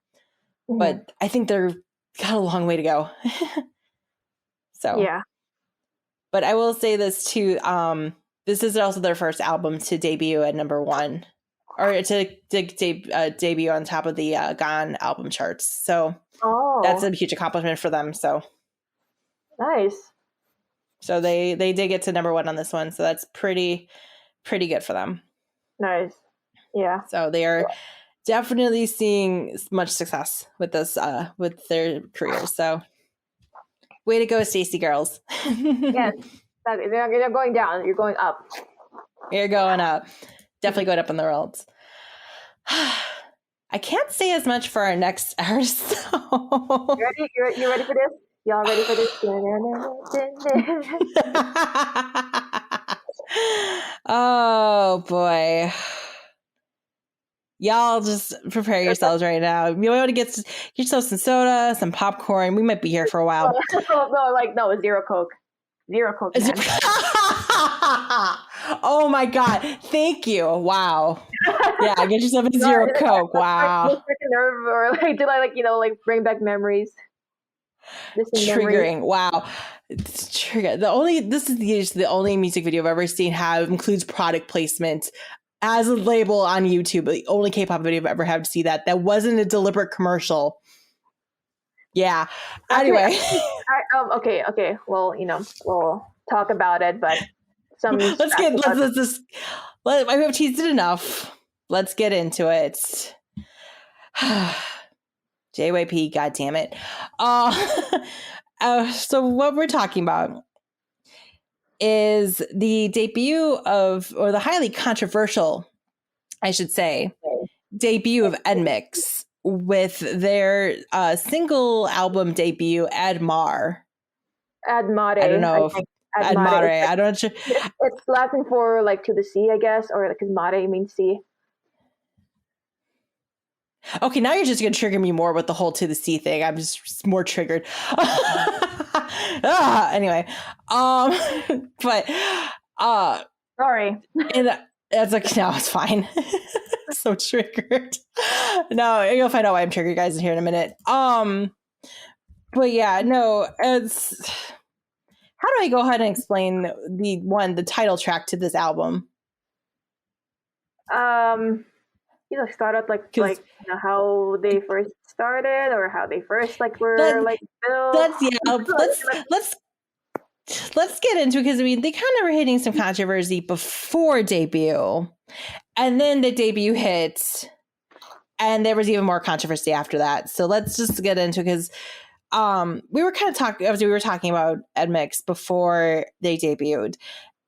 but I think they're got a long way to go. So yeah. But I will say this too. This is also their first album to debut at number 1, or to debut on top of the Gone album charts. So that's a huge accomplishment for them. So nice. So they did get to number 1 on this one. So that's pretty good for them. Nice. Yeah. So they are definitely seeing much success with this with their careers. So way to go, STAYC girls. Yes. You're going down. You're going up. You're going up. Definitely going up in the world. I can't say as much for our next artist. So. You ready for this? Y'all ready for this? Oh boy. Y'all just prepare yourselves right now. You want to get yourself some soda, some popcorn. We might be here for a while. No, zero Coke. Zero Coke. Oh my God. Thank you. Wow. Yeah, get yourself a zero Coke. Wow. Nerve, or did I bring back memories? Triggering. Wow. It's trigger. This is the only music video I've ever seen includes product placement as a label on YouTube. The only K-pop video I've ever had to see that wasn't a deliberate commercial. Yeah. Anyway. Okay. Well, we'll talk about it, but some. let's just I've teased it enough. Let's get into it. JYP, God damn it. So what we're talking about is the debut of, or the highly controversial, I should say, debut of NMIXX with their single album debut, Mare. Mare. I don't know. Mare. I don't know. It's Latin for like to the sea, I guess, or because Mare means sea. Okay, now you're just going to trigger me more with the whole to the sea thing. I'm just more triggered. Anyway, but sorry. That's like, no, it's fine. So triggered. No, you'll find out why I'm triggered, guys, here in a minute. But yeah, no, it's. How do I go ahead and explain the title track to this album? Start out like how they first started, or how they first were built. Let's get into it, because I mean they kind of were hitting some controversy before debut, and then the debut hit, and there was even more controversy after that. So let's just get into it, because we were kind of talking about NMIXX before they debuted.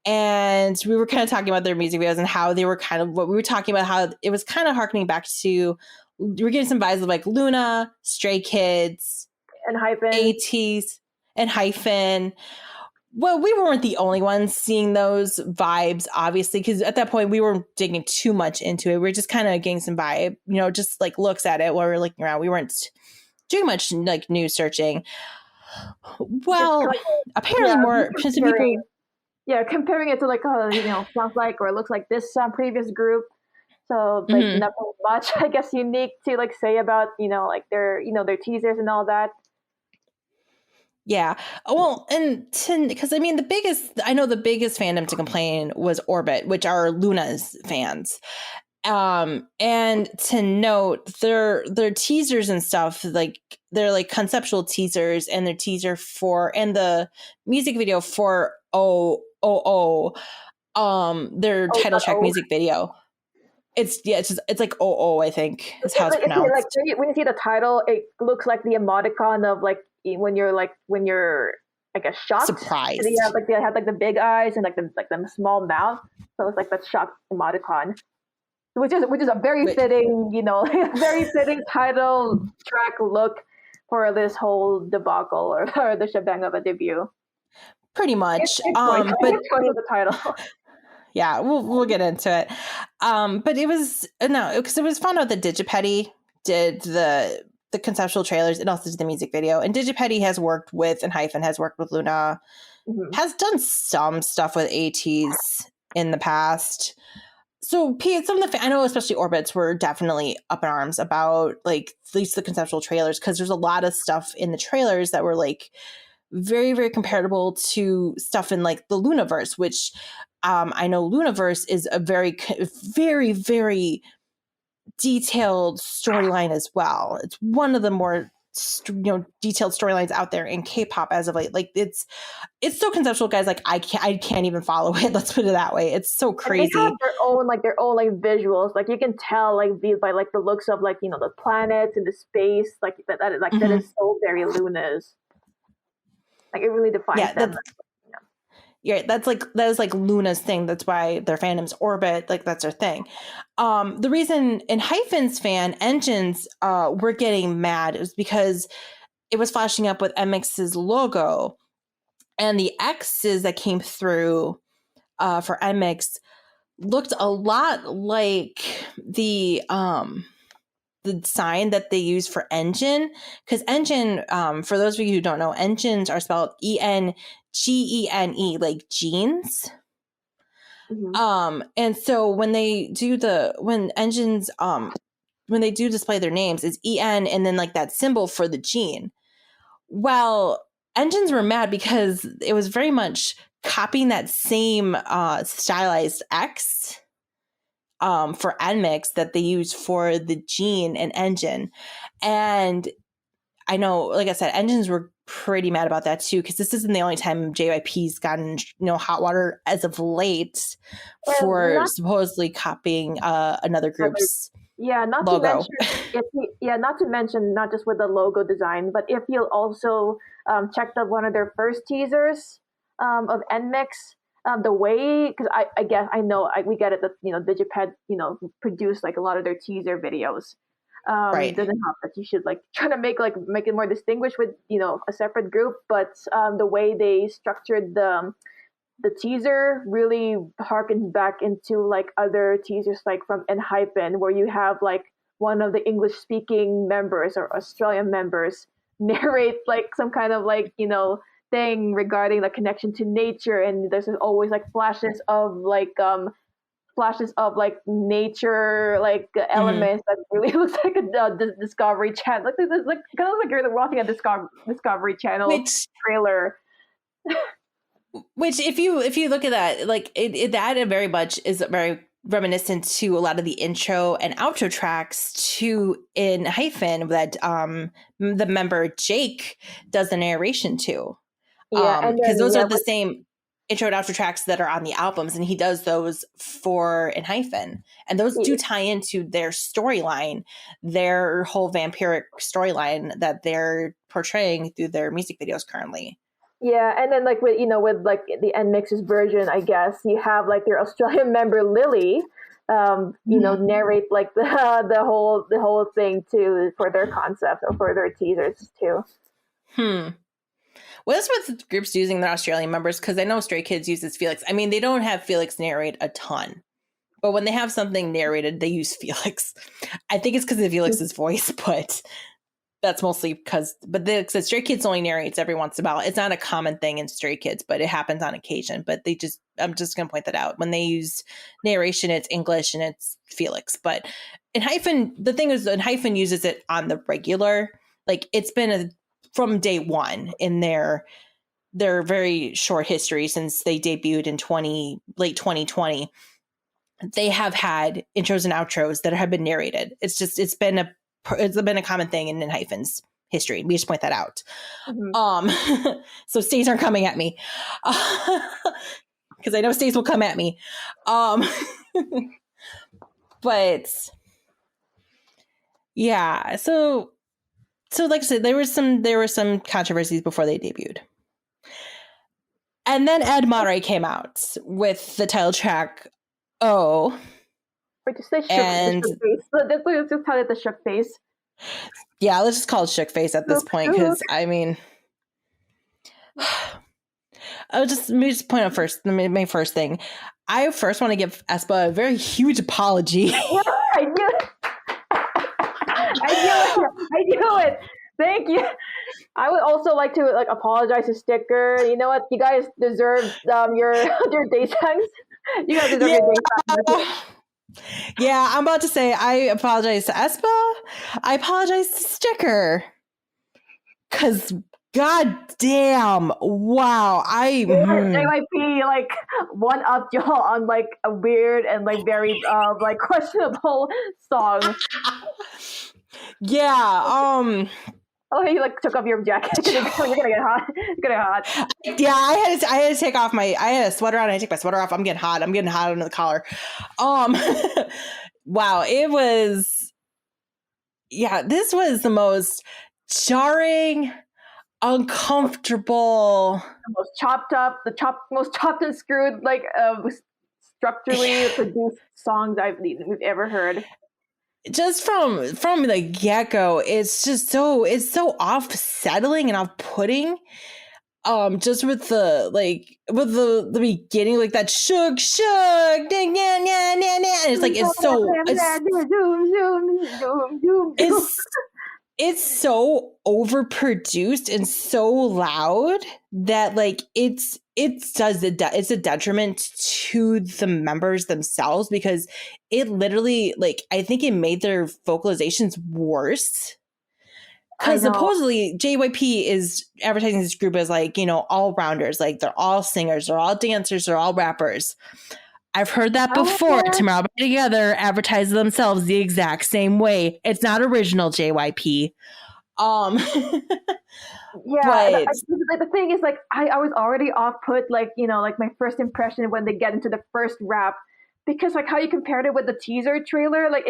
And we were kind of talking about their music videos and how they were kind of what we were talking about, how it was kind of harkening back to, we were getting some vibes of like Luna, Stray Kids, and Hyphen, Ateez, and Hyphen. Well, we weren't the only ones seeing those vibes, obviously, because at that point we weren't digging too much into it. We were just kind of getting some vibe, just like looks at it while we were looking around. We weren't doing much like news searching. Well, apparently more people. Yeah, comparing it to sounds like or looks like this previous group. So nothing much, I guess, unique to say about their teasers and all that. Yeah. Well, and because I mean the biggest fandom to complain was Orbit, which are Luna's fans. And to note, their teasers and stuff, they're like conceptual teasers, and their teaser and the music video for their title track music video. It's like I think is how it's pronounced. When you see the title, it looks like the emoticon of when you're I guess shocked, surprised. They have the big eyes and the small mouth, so it's like that shocked emoticon. Which is a very fitting, very fitting title track look for this whole debacle or the shebang of a debut. Pretty much, but the title. Yeah, we'll get into it. But it was because it was found out that Digipetty did the conceptual trailers and also did the music video. And Digipetty has worked with, and Hyphen has worked with Luna, has done some stuff with Ateez in the past. So some of I know especially Orbits were definitely up in arms about at least the conceptual trailers, because there's a lot of stuff in the trailers that were very, very comparable to stuff in the Lunaverse, which I know Lunaverse is a very, very, very detailed storyline as well. It's one of the more detailed storylines out there in K-pop as of late. It's so conceptual, guys. I can't even follow it. Let's put it that way. It's so crazy. And they have their own visuals. You can tell by the looks of the planets and the space that is so very Luna's. It really defines them. Yeah, that is Luna's thing. That's why their fandom's Orbit. That's their thing. The reason in Hyphen's fan engines were getting mad is because it was flashing up with NMIXX's logo, and the X's that came through for NMIXX looked a lot like the sign that they use for engine, because engine, for those of you who don't know, engines are spelled ENGENE, like jeans. And so when engines when they do display their names, it's EN and then that symbol for the gene. Well, engines were mad because it was very much copying that same stylized X for NMIXX that they use for the gene and engine. And I know, like I said, engines were pretty mad about that too, because this isn't the only time JYP's gotten hot water as of late for supposedly copying another group's logo. Not to mention not just with the logo design, but if you'll also check out one of their first teasers of NMIXX, the way, because I guess we get it that Digiped produce like a lot of their teaser videos. Right. Doesn't help that you should like try to make it more distinguished with a separate group, but the way they structured the teaser really harkens back into like other teasers like from NHYPEN, where you have like one of the English speaking members or Australian members narrate like some kind of like thing regarding the connection to nature, and there's always like flashes of nature elements that really looks like a Discovery Channel, like kind of like you're watching a Discovery Channel trailer. Which if you look at that, like that very much is very reminiscent to a lot of the intro and outro tracks to NHYPEN that the member Jake does the narration to. Because those are the same intro and outro tracks that are on the albums, and he does those for NHYPEN, and those do tie into their storyline, their whole vampiric storyline that they're portraying through their music videos currently. Yeah, and then like with like the NMIXX's version, I guess you have like their Australian member Lily, narrate like the whole thing too for their concept or for their teasers too. What is with groups using their Australian members? Because I know Stray Kids uses Felix. I mean, they don't have Felix narrate a ton, but when they have something narrated, they use Felix. I think it's because of Felix's voice, but that's mostly because. But the Stray Kids only narrates every once in a while. It's not a common thing in Stray Kids, but it happens on occasion. But I'm just going to point that out. When they use narration, it's English and it's Felix. But NHYPEN, the thing is, NHYPEN uses it on the regular. Like it's been from day one in their very short history since they debuted in late 2020, they have had intros and outros that have been narrated. It's been a common thing in NHYPEN's history. We just point that out. So stays aren't coming at me because I know stays will come at me. But yeah, so like I said, there were some controversies before they debuted. And then Mare came out with the title track Oh. Wait, just say shook face. Let's just call it the shook face. Yeah, let's just call it shook face at this point, because I mean let me just point out first, my first thing. I first want to give aespa a very huge apology. Yeah, I knew it. I knew it. Thank you. I would also like to apologize to Sticker. You know what? You guys deserve your daytimes. You guys deserve your daytimes. Yeah, I'm about to say I apologize to aespa. I apologize to Sticker. Because god damn, wow, JYP one up y'all on a weird and very questionable song. Yeah. Oh, you took off your jacket. You're gonna get hot. You're gonna get hot. Yeah, I had to take off I had a sweater on. I had to take my sweater off. I'm getting hot under the collar. Wow, it was. Yeah, this was the most jarring, uncomfortable, the most chopped up, most chopped and screwed, structurally produced songs we've ever heard. Just from the get-go, it's so off-settling and off-putting. Just with the beginning, that shook, ding, yeah, and it's so overproduced and so loud that it's a detriment to the members themselves, because it literally I think it made their vocalizations worse. Because supposedly JYP is advertising this group as all rounders, they're all singers, they're all dancers, they're all rappers. I've heard that before. Tomorrow by Together advertise themselves the exact same way. It's not original JYP. Yeah, But the thing is, like, I was already off put, like, like my first impression when they get into the first rap, because like how you compared it with the teaser trailer, like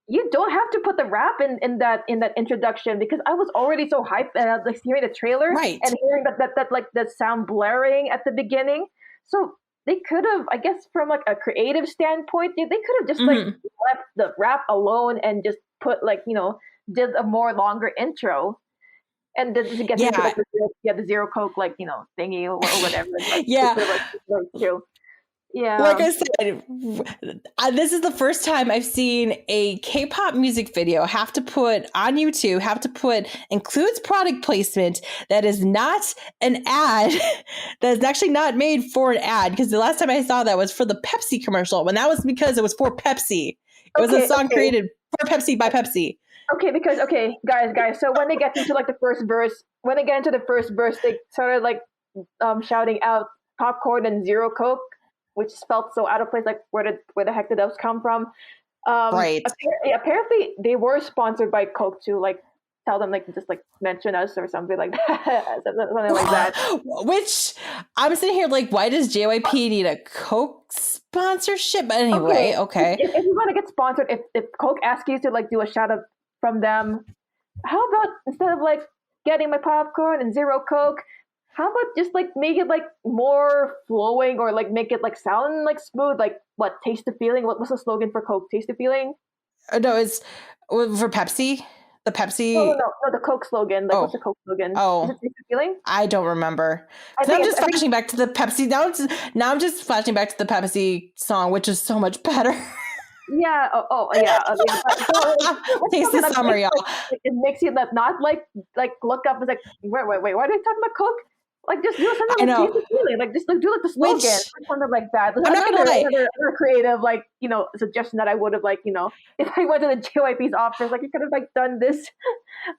you don't have to put the rap in that introduction, because I was already so hyped and like hearing the trailer right. and hearing that like the sound blaring at the beginning. So they could have, I guess, from like a creative standpoint, they could have just like left the rap alone and just put like did a more longer intro, and then just get into like the zero coke like thingy or whatever. Like, yeah. Like, yeah. Like I said, this is the first time I've seen a K-pop music video have to put on YouTube, includes product placement that is not an ad, that is actually not made for an ad. Because the last time I saw that was for the Pepsi commercial, and that was because it was for Pepsi. It was a song created for Pepsi by Pepsi. Okay, because guys. So when they get into like the first verse, they started like shouting out popcorn and zero coke, which felt so out of place. Like where the heck did those come from? Right. Apparently they were sponsored by Coke to like tell them like just like mention us or something like that, something like that. Which I'm sitting here like, why does JYP need a Coke sponsorship? But anyway, okay. If you want to get sponsored, if Coke asks you to like do a shout out from them, how about instead of like getting my popcorn and zero coke, how about just like make it like more flowing, or like make it like sound like smooth, like what, taste the feeling? What's the slogan for Coke? Taste the feeling? No, it's for Pepsi. The Pepsi. No, the Coke slogan. Like, what's the Coke slogan? Oh, is it taste the feeling? I don't remember. Now I'm just flashing back to the Pepsi. Now I'm just flashing back to the Pepsi song, which is so much better. Yeah. Yeah. Taste the summer, y'all. It makes you not like look up and like, wait. Why are they talking about Coke? Like, just do something like taste the feeling. Like, just like, do like the slogan or something like that. I'm not gonna lie. Another creative like suggestion that I would have like if I went to the JYP's office, like you could have like done this,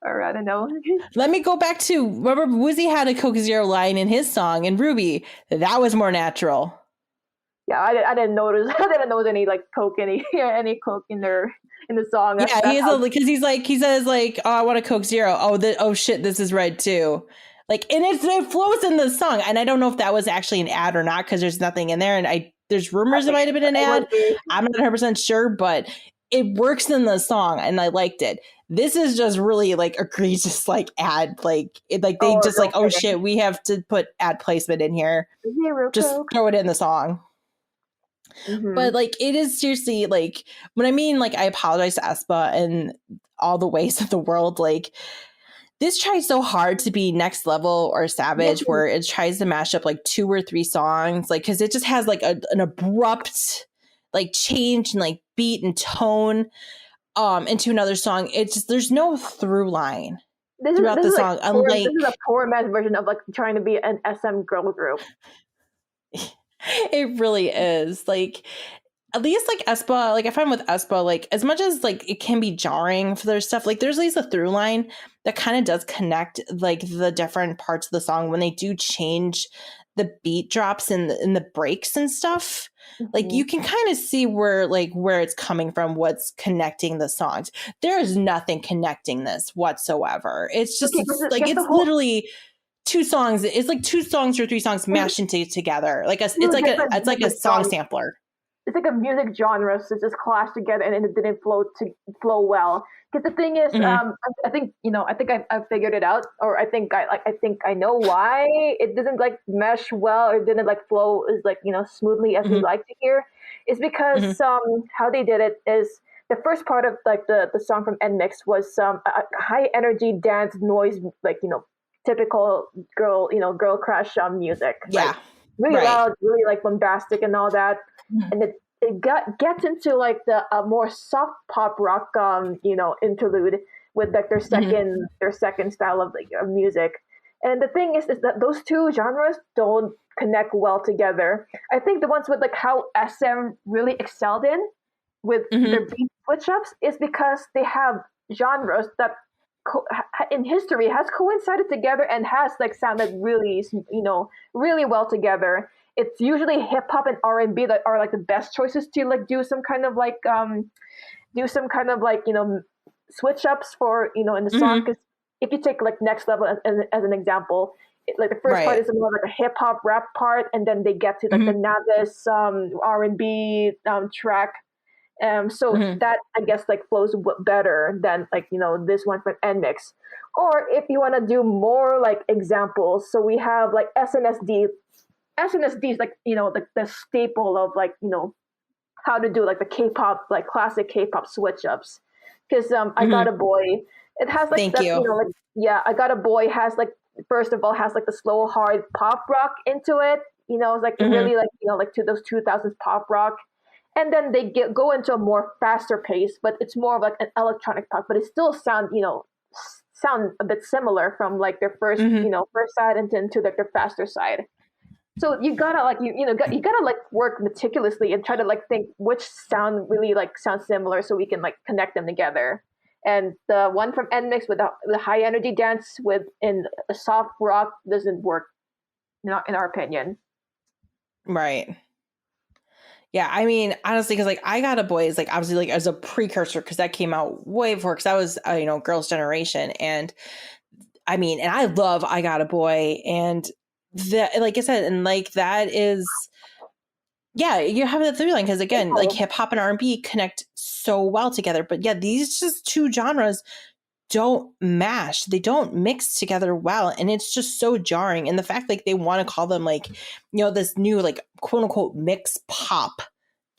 or I don't know. Let me go back to, remember Woozy had a Coke Zero line in his song, and Ruby, that was more natural. Yeah, I didn't notice. I didn't notice any like Coke, any Coke in the song. Yeah, because he says like, oh, I want a Coke Zero. Oh shit, this is red too. Like, and it flows in the song, and I don't know if that was actually an ad or not, because there's nothing in there, and there's rumors it might have been an ad. I'm not 100% sure, but it works in the song, and I liked it. This is just really like egregious, like ad, like they just like, oh shit, we have to put ad placement in here. Just throw it in the song. Mm-hmm. But like, it is seriously like, when I mean like, I apologize to aespa and all the ways of the world, like, this tries so hard to be Next Level or Savage, where it tries to mash up like 2 or 3 songs, like, because it just has like an abrupt like change in like beat and tone into another song. It's just, there's no through line throughout the song. This is a poor man's version of like trying to be an SM girl group. It really is. Like, at least like aespa, like I find with aespa, like as much as like it can be jarring for their stuff, like there's at least a through line that kind of does connect like the different parts of the song when they do change the beat drops and the breaks and stuff. Mm-hmm. Like you can kind of see where it's coming from, what's connecting the songs. There is nothing connecting this whatsoever. It's just it's literally 2 songs. It's like 2 songs or 3 songs mashed into together. Like it's like a song sampler. It's like a music genre, so just clashed together, and it didn't flow well. Because the thing is, I think I figured it out, or I think I know why it doesn't like mesh well, or it didn't like flow as like smoothly as we like to hear. Is because how they did it is, the first part of like the song from NMIXX was some high energy dance noise, like typical girl crush music. Yeah. Like, really loud, really like bombastic and all that. And it gets into like the more soft pop rock interlude with like their second style of like music. And the thing is that those 2 genres don't connect well together. I think the ones with like how SM really excelled in with their beat switch ups is because they have genres that in history has coincided together and has like sounded really really well together. It's usually hip hop and R&B that are like the best choices to like do some kind of like switch ups for in the song. Because if you take like Next Level as an example, like the first part is more like a hip hop rap part, and then they get to like the Navis R&B track. So that I guess like flows better than like this one from NMIXX. Or if you want to do more like examples, so we have like SNSD. SNSD is like the staple of like how to do like the K-pop, like classic K-pop switch ups. Because I Got a Boy, it has like Thank you. Like I Got a Boy has like first of all has like the slow hard pop rock into it. It's like really like like to those 2000s pop rock. And then they go into a more faster pace, but it's more of like an electronic pop, but it still sound a bit similar from like their first first side and then to like their faster side. So you gotta like you gotta like work meticulously and try to like think which sound really like sounds similar, so we can like connect them together. And the one from NMIXX with the high energy dance with in a soft rock doesn't work, not in our opinion. Right. Yeah, I mean, honestly, because like I Got a Boy is like obviously like as a precursor, because that came out way before, because that was Girls' Generation, and I mean, and I love I Got a Boy, and that, like I said, and like that is, yeah, you have that through line, because again, like hip hop and R&B connect so well together, but yeah, these just two genres don't mash, they don't mix together well, and it's just so jarring. And the fact like they want to call them like this new like quote unquote mix pop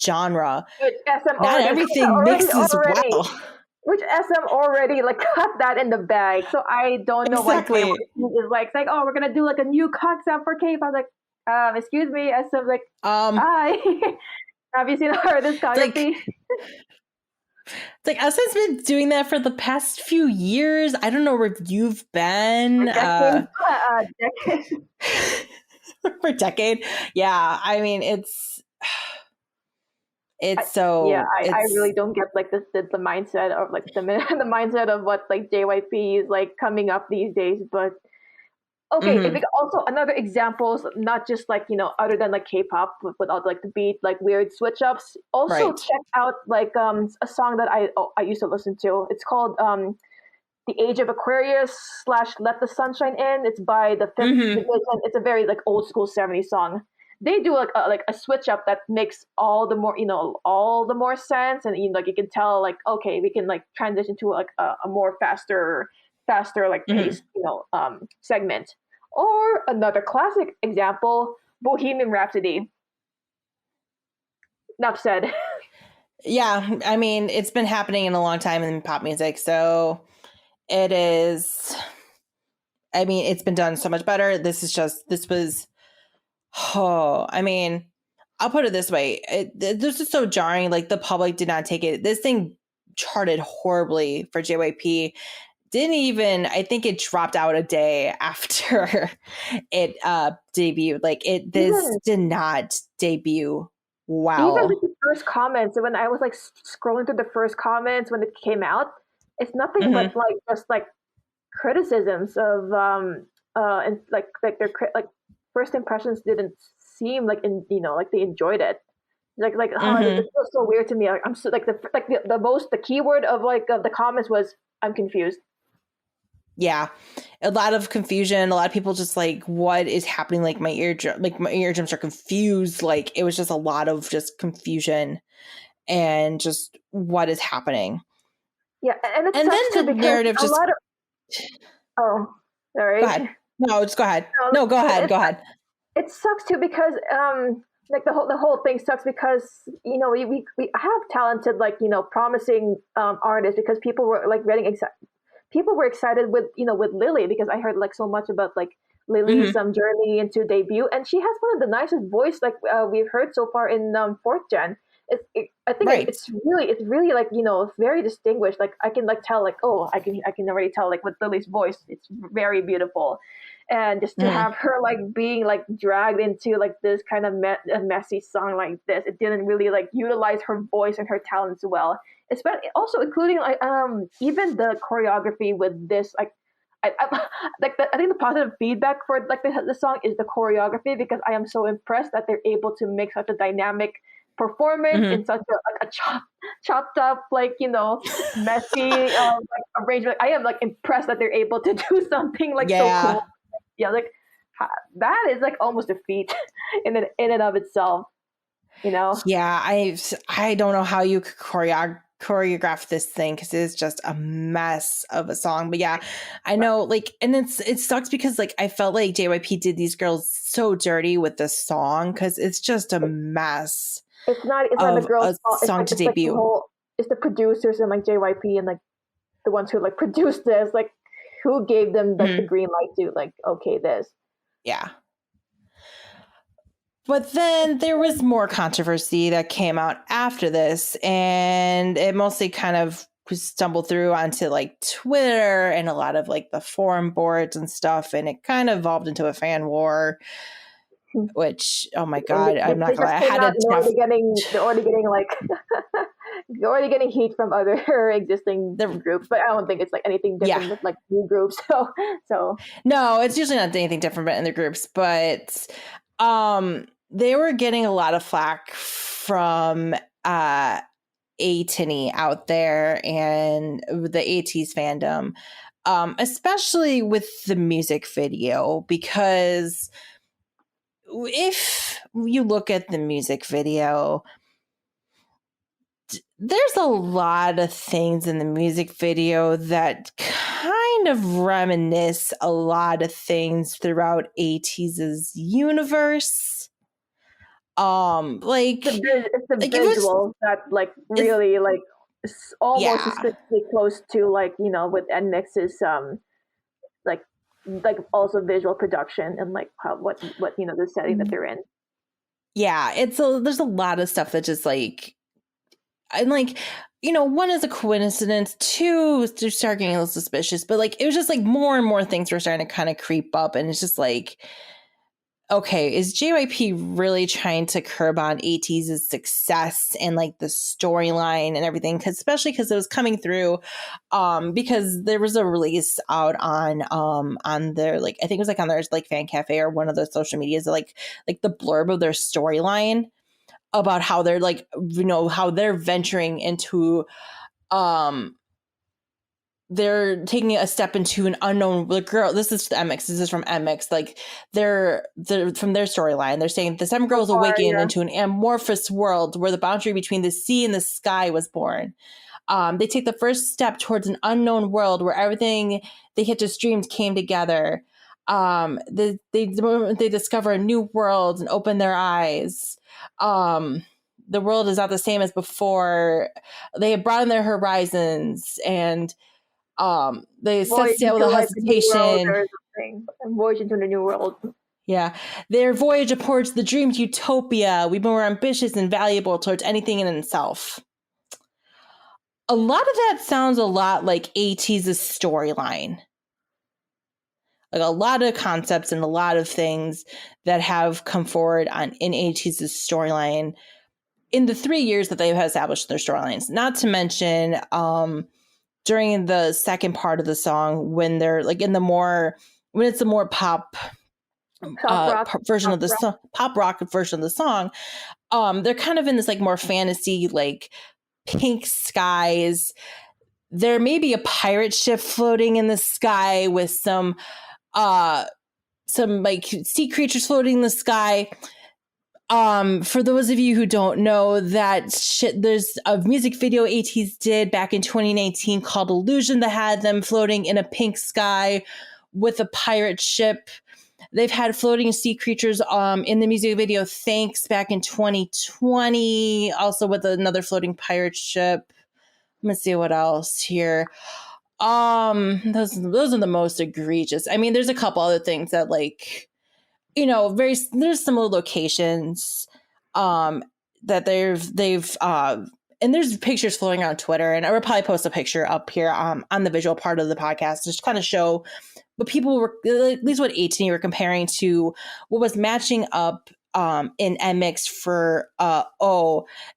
genre, not everything mixes well, which SM already like cut that in the bag. So I don't know what is like saying, oh, we're gonna do like a new concept for K-pop. I was like, excuse me, SM like hi. Have you seen her discography? It's like SM's been doing that for the past few years. I don't know where you've been. Decade. For a decade. Yeah. I mean, it's I really don't get like the mindset of like the mindset of what like JYP is like coming up these days. But okay, if also another examples, not just like other than like K-pop without like the beat, like weird switch ups. Also check out like a song that I used to listen to. It's called The Age of Aquarius / Let the Sunshine In. It's by the Fifth Division. It's a very like old school 70s song. They do like a switch up that makes all the more sense, and like you can tell like, okay, we can like transition to like a more faster like pace segment. Or another classic example, Bohemian Rhapsody. Enough said. Yeah, I mean, it's been happening in a long time in pop music, so it is. I mean, it's been done so much better. This was. Oh, I mean, I'll put it this way. This is so jarring. Like, the public did not take it. This thing charted horribly for JYP. I think it dropped out a day after it debuted. Like, this did not debut well. Even with the first comments, when I was like scrolling through the first comments when it came out, it's nothing but like just like criticisms of and like their like first impressions didn't seem like like they enjoyed it. Like it feels so weird to me. Like, I'm so like the keyword of like of the comments was I'm confused. Yeah, a lot of confusion. A lot of people just like, what is happening? Like my eardrums are confused. Like it was just a lot of just confusion and just what is happening. Yeah, and then the narrative just. Oh, sorry. Go ahead. No, just go ahead. No, go ahead. Go ahead. It sucks too because like the whole thing sucks because we have talented like promising artists, because people were like people were excited with with Lily, because I heard like so much about like Lily's journey into debut, and she has one of the nicest voice like we've heard so far in fourth gen. I think it's really like very distinguished. Like I can like tell like, oh, I can already tell like with Lily's voice, it's very beautiful. And just to have her like being like dragged into like this kind of messy song like this, it didn't really like utilize her voice and her talents well. Especially also including like even the choreography with this like I think the positive feedback for like the song is the choreography, because I am so impressed that they're able to make such a dynamic performance in such a chopped up, like, messy arrangement. I am like impressed that they're able to do something like so cool. Yeah, like that is like almost a feat in and of itself. Yeah, I don't know how you could choreograph this thing because it is just a mess of a song. But yeah, I know, like, and it sucks because like I felt like JYP did these girls so dirty with this song because it's just a mess. It's not the girls' fault. Song to debut. It's the producers and like JYP and like the ones who like produced this, like who gave them like the green light to like okay this. Yeah. But then there was more controversy that came out after this, and it mostly kind of stumbled through onto like Twitter and a lot of like the forum boards and stuff, and it kind of evolved into a fan war. Which, oh my god, I'm not gonna lie, they're already getting like they're already getting heat from other existing groups, but I don't think it's like anything different with like new groups. So no, it's usually not anything different in the groups, but they were getting a lot of flack from Ateez out there and the Ateez fandom, especially with the music video, because if you look at the music video, there's a lot of things in the music video that kind of reminisce a lot of things throughout Ateez's universe. Like it's the visual that like really like almost especially close to like with NMIXX's like also visual production and like how what the setting that they're in. Yeah, there's a lot of stuff that just like, and like, one is a coincidence, two, to start getting a little suspicious, but like it was just like more and more things were starting to kind of creep up, and it's just like, okay, is JYP really trying to curb on Ateez's success and like the storyline and everything? Especially because it was coming through, because there was a release out on their, like, I think it was like on their like fan cafe or one of the social medias, like the blurb of their storyline about how they're like, how they're venturing into, they're taking a step into an unknown girl. This is NMIXX. This is from NMIXX. Like they're from their storyline. They're saying the 7 girls awaken into an amorphous world where the boundary between the sea and the sky was born. They take the first step towards an unknown world where everything they had just dreamed came together. They discover a new world and open their eyes. The world is not the same as before. They have broadened their horizons and they set sail with a hesitation. Voyage into the new world. Yeah. Their voyage towards the dreamed utopia. We've been more ambitious and valuable towards anything in itself. A lot of that sounds a lot like Ateez's storyline. Like a lot of concepts and a lot of things that have come forward in Ateez's storyline in the 3 years that they've established their storylines. Not to mention, during the second part of the song, when they're like when it's a more pop rock version of the song, pop rock version of the song, they're kind of in this like more fantasy, like pink skies. There may be a pirate ship floating in the sky with some like sea creatures floating in the sky. For those of you who don't know, there's a music video Ateez did back in 2019 called Illusion that had them floating in a pink sky with a pirate ship. They've had floating sea creatures in the music video Thanks back in 2020, also with another floating pirate ship. Let me see what else here. Those are the most egregious. I mean, there's a couple other things that like, there's similar locations that they've and there's pictures floating around Twitter, and I will probably post a picture up here on the visual part of the podcast to just kind of show what people were, at least what Ateez were comparing to what was matching up in NMIXX for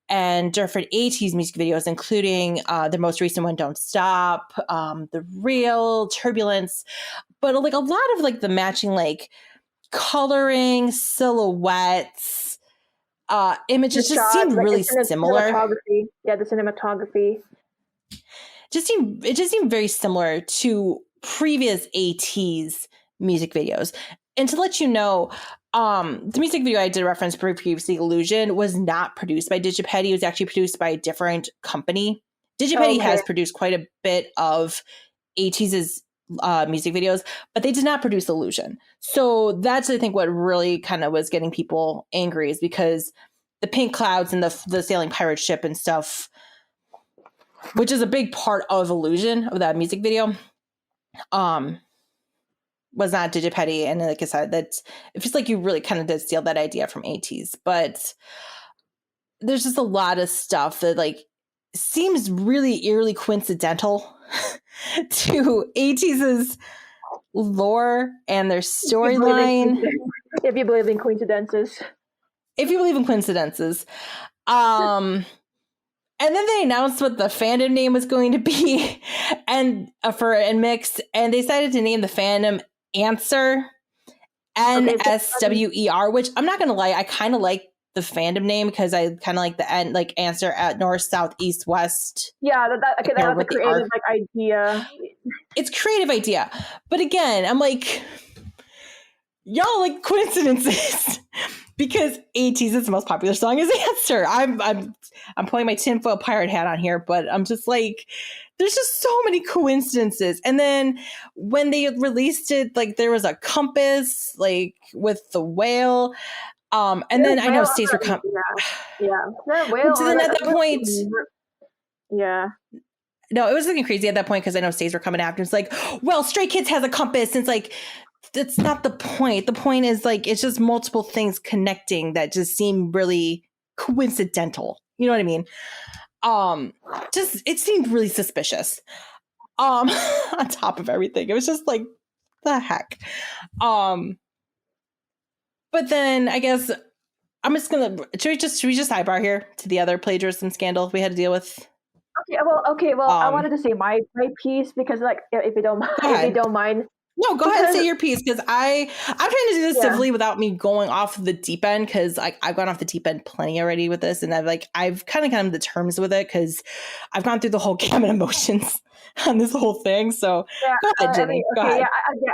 and different Ateez music videos, including the most recent one, Don't Stop, The Real, Turbulence, but like a lot of like the matching like coloring, silhouettes, images just seemed like really similar. Cinematography. Yeah, the cinematography. It just seemed very similar to previous Ateez music videos. And to let you know, the music video I did reference previously, Illusion, was not produced by Digipedi. It was actually produced by a different company. Digipedi has produced quite a bit of Ateez's music videos, but they did not produce Illusion. So that's, I think, what really kind of was getting people angry, is because the pink clouds and the sailing pirate ship and stuff, which is a big part of Illusion, of that music video, was not Digipedi. And like I said, that's, it feels like you really kind of did steal that idea from Ateez. But there's just a lot of stuff that like seems really eerily coincidental to Ateez's lore and their storyline. If you believe in coincidences. If you believe in coincidences. And then they announced what the fandom name was going to be, and for NMIXX, and they decided to name the fandom Answer, NSWER, which I'm not gonna lie, I kind of like the fandom name because I kind of like the end, like answer at north, south, east, west. Yeah, that's a creative like idea. It's creative idea, but again, I'm like, y'all like coincidences. Because Ateez's most popular song is Answer. I'm putting my tinfoil pirate hat on here, but I'm just like, there's just so many coincidences. And then when they released it, like there was a compass, like with the whale. And then I know STAYC were coming. Yeah. So then at that point, yeah. No, it was looking crazy at that point because I know STAYC were coming after. It's like, well, Stray Kids has a compass. And it's like, that's not the point. The point is like, it's just multiple things connecting that just seem really coincidental. You know what I mean? Just, it seemed really suspicious. On top of everything, it was just like, the heck. But then I guess I'm just gonna, should we just sidebar here to the other plagiarism scandal we had to deal with? Okay. Well, I wanted to say my piece because, like, if you don't mind. No, go ahead and say your piece, because I'm trying to do this civilly without me going off the deep end, because I've gone off the deep end plenty already with this, and I've kind of come to terms with it because I've gone through the whole gamut of emotions on this whole thing. So go ahead, Jenny. Go ahead. Yeah,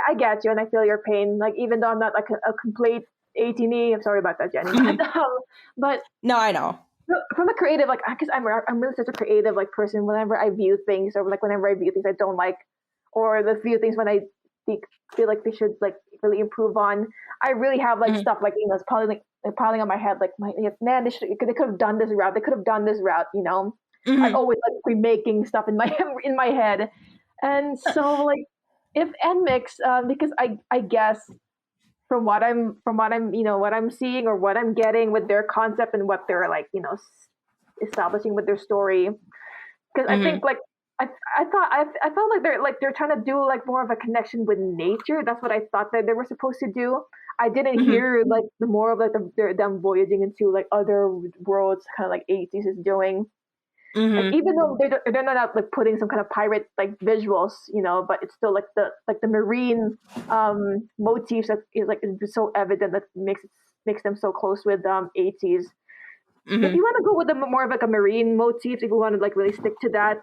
I get you, and I feel your pain. Like, even though I'm not like a complete 18E, I'm sorry about that, Jenny. But no, I know. From a creative, like, because I'm really such a creative like person. Whenever I view things, or like whenever I view things I don't like, or the few things when I feel like they should like really improve on, I really have like stuff like, you know, it's probably like piling on my head, like, man, they could have done this route, you know. I always like remaking stuff in my head. And so, like, if NMIXX, because I guess from what I'm you know, what I'm seeing or what I'm getting with their concept and what they're like, you know, establishing with their story, because I think like I felt like they're trying to do like more of a connection with nature. That's what I thought that they were supposed to do. I didn't hear like the more of like them voyaging into like other worlds, kind of like Ateez is doing. Like, even though they're not like putting some kind of pirate like visuals, you know, but it's still like the marine motifs that is like is so evident that makes them so close with Ateez. If you want to go with more of like a marine motif, if you want to like really stick to that,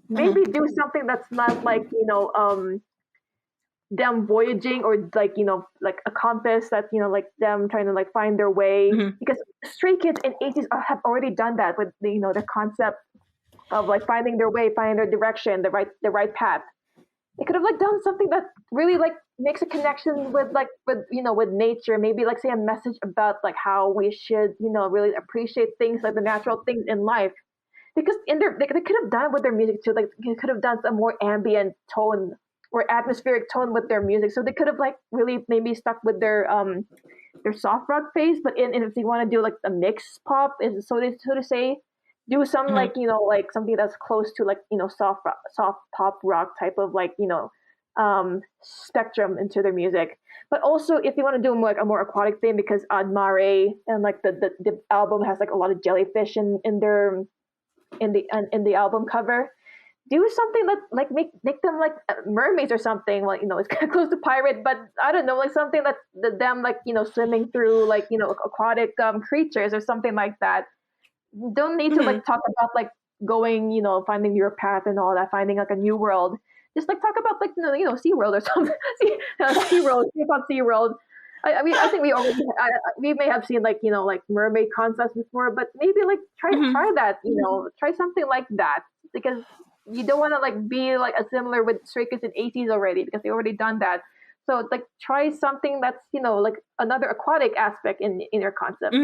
maybe do something that's not like, you know, them voyaging, or like, you know, like a compass that, you know, like them trying to like find their way, because Stray Kids and Ateez have already done that with the, you know, the concept of like finding their way, finding their direction, the right path. They could have like done something that really like makes a connection with you know, with nature, maybe like say a message about like how we should, you know, really appreciate things like the natural things in life. Because they could have done it with their music too. Like, they could have done some more ambient tone or atmospheric tone with their music. So they could have like really maybe stuck with their soft rock phase. But if they want to do like a mix pop, is so to say, do some like, you know, like something that's close to like, you know, soft pop rock type of like, you know, spectrum into their music. But also, if you want to do like a more aquatic thing, because Mare and like the album has like a lot of jellyfish in the album cover, do something that like make them like mermaids or something. Like, it's kind of close to pirate, but I don't know, like something that them like swimming through like aquatic creatures or something like that. You don't need to like talk about like going finding your path and all that, finding like a new world. Just like talk about like SeaWorld or something. SeaWorld, K-pop SeaWorld. I mean, I think we may have seen like like mermaid concepts before, but maybe like try that, try something like that, because you don't want to like be like a similar with STAYC and Ateez already, because they already done that. So like try something that's like another aquatic aspect in your concept.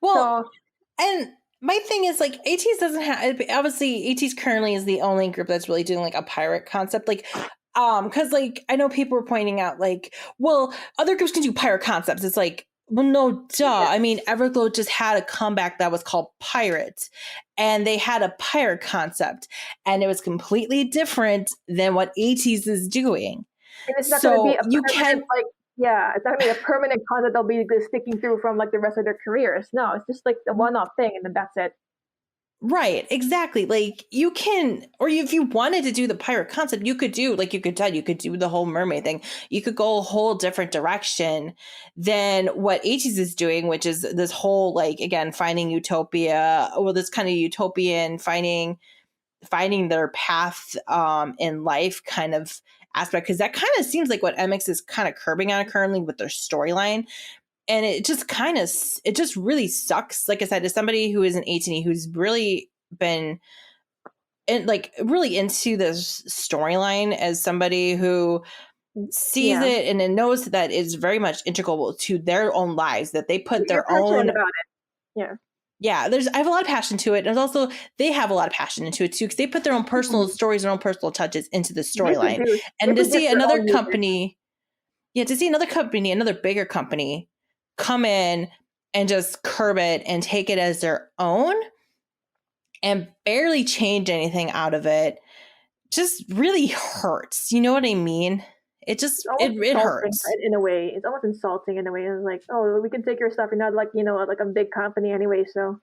Well, so, and my thing is like Ateez doesn't have, obviously Ateez currently is the only group that's really doing like a pirate concept, like because like I know people were pointing out like, well, other groups can do pirate concepts. It's like, well, no, duh. Yeah. I mean, Everglow just had a comeback that was called Pirate, and they had a pirate concept, and it was completely different than what Ateez is doing. And it's not going to be a permanent, like, yeah, it's not going to be a permanent concept they'll be sticking through from like the rest of their careers. No, it's just like a one-off thing, and then that's it. Right, exactly. Like you can, or if you wanted to do the pirate concept, you could do, like you could do the whole mermaid thing. You could go a whole different direction than what Ateez is doing, which is this whole like, again, finding utopia, or this kind of utopian finding their path in life kind of aspect, because that kind of seems like what NMIXX is kind of curbing on currently with their storyline. And it just really sucks. Like I said, as somebody who is an 18, who's really been really into this storyline, as somebody who sees it and then knows that it's very much integral to their own lives, that they put their own about it. Yeah, I have a lot of passion to it. And also they have a lot of passion into it too, because they put their own personal stories, their own personal touches into the storyline. And to see another company, another bigger company come in and just curb it and take it as their own and barely change anything out of it, just really hurts. You know what I mean? It just it hurts in a way. It's almost insulting in a way. It's like, oh, we can take your stuff. You're not like like a big company anyway. So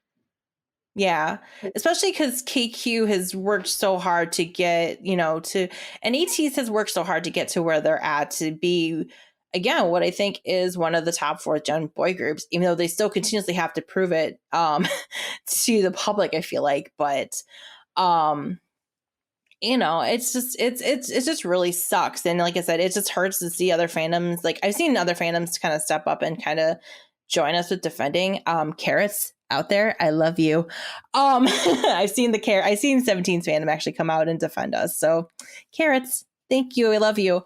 yeah, especially because KQ has worked so hard to get and Ateez has worked so hard to get to where they're at, to be, again, what I think is one of the top 4th gen boy groups, even though they still continuously have to prove it to the public, I feel like. But it's just really sucks. And like I said, it just hurts to see other fandoms. Like I've seen other fandoms kind of step up and kind of join us with defending. Carrots out there, I love you. I've seen 17's fandom actually come out and defend us. So Carrots, thank you. I love you.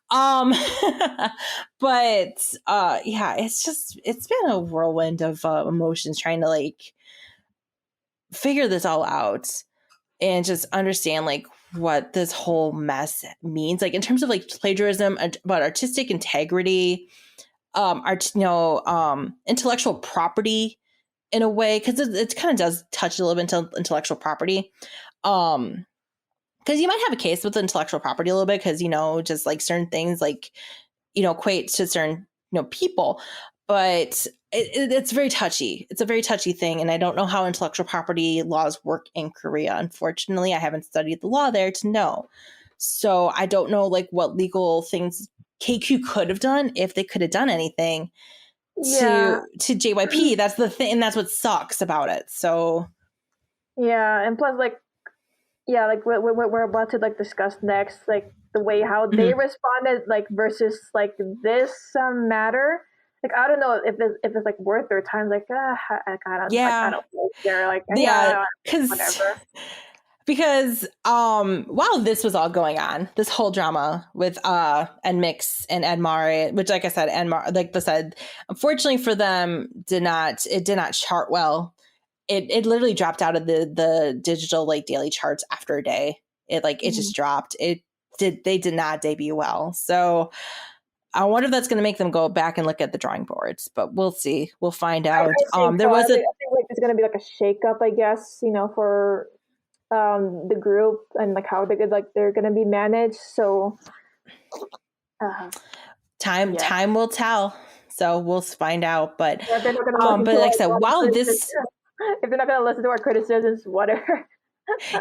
But yeah, it's been a whirlwind of emotions trying to like figure this all out and just understand like what this whole mess means, like in terms of like plagiarism, about artistic integrity, intellectual property in a way, because it kind of does touch a little bit into intellectual property. Because you might have a case with intellectual property a little bit, because just like certain things like equate to certain people, but it's very touchy. It's a very touchy thing, and I don't know how intellectual property laws work in Korea. Unfortunately, I haven't studied the law there to know, so I don't know like what legal things KQ could have done, if they could have done anything to JYP. That's the thing, and that's what sucks about it. So and plus like like what we're about to like discuss next, like the way how they responded, like versus like this matter. Like I don't know if it's like worth their time. Like I don't care. Like whatever. Because while this was all going on, this whole drama with NMIXX and Mare, which like I said, like I said, unfortunately for them, did not chart well. It literally dropped out of the digital like daily charts after a day. It just dropped. They did not debut well. So I wonder if that's going to make them go back and look at the drawing boards, but we'll see. We'll find out. I think like it's going to be like a shakeup, I guess, for the group, and like how they're going to be managed. So time will tell. So we'll find out. But but like I said, while this, if they're not going to listen to our criticisms, whatever.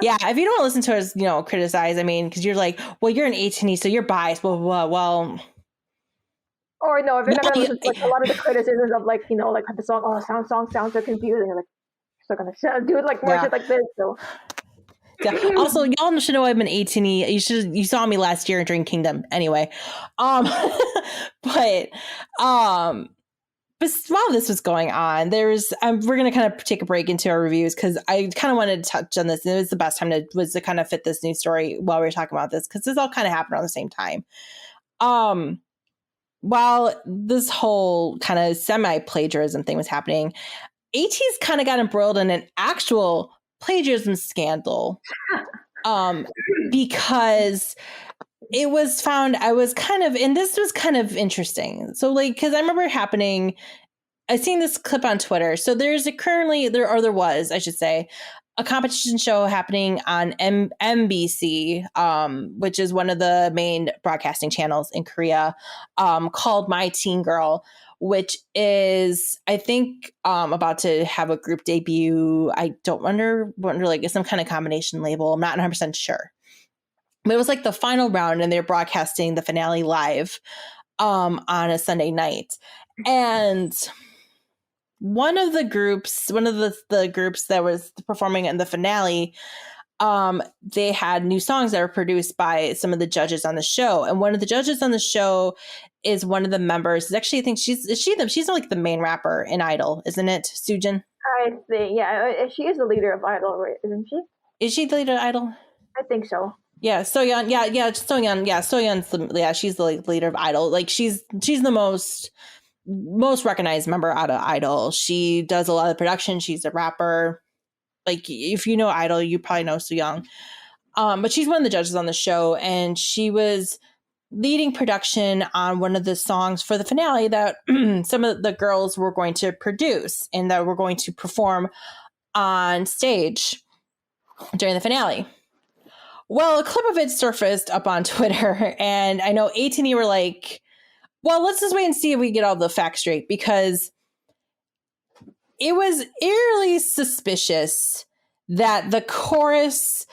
Yeah, if you don't listen to us, criticize, I mean, because you're like, well, you're an Ateez, so you're biased, blah, blah, blah. Well, or no, if you're no, not gonna listen to like a lot of the criticisms of like like the song, song sounds so confusing. You're like, still gonna do it like more shit like this. So yeah. Also, y'all should know I'm an Ateez. You saw me last year during Queendom. Anyway, but while this was going on, we're going to kind of take a break into our reviews because I kind of wanted to touch on this. And it was the best time to kind of fit this news story while we were talking about this because this all kind of happened around the same time. While this whole kind of semi-plagiarism thing was happening, Ateez kind of got embroiled in an actual plagiarism scandal because it was found and this was kind of interesting. So because I remember it happening, I seen this clip on Twitter. So there was, I should say, a competition show happening on MBC, which is one of the main broadcasting channels in Korea, called My Teen Girl, which is, I think, about to have a group debut. I don't wonder like some kind of combination label. I'm not 100% sure. But it was like the final round, and they're broadcasting the finale live on a Sunday night. And one of the groups that was performing in the finale, they had new songs that were produced by some of the judges on the show. And one of the judges on the show is one of the members. Actually, I think she's like the main rapper in Idol, isn't it, Soojin? I think, yeah, she is the leader of Idol, right? Isn't she? Is she the leader of Idol? I think so. Yeah, Soyeon. Yeah, Soyeon. Yeah, Soyeon's she's the leader of Idol. Like she's the most recognized member out of Idol. She does a lot of production. She's a rapper. Like if you know Idol, you probably know Soyeon. But she's one of the judges on the show, and she was leading production on one of the songs for the finale that some of the girls were going to produce and that were going to perform on stage during the finale. Well, a clip of it surfaced up on Twitter, and I know Ateez were like, well, let's just wait and see if we get all the facts straight, because it was eerily suspicious that the chorus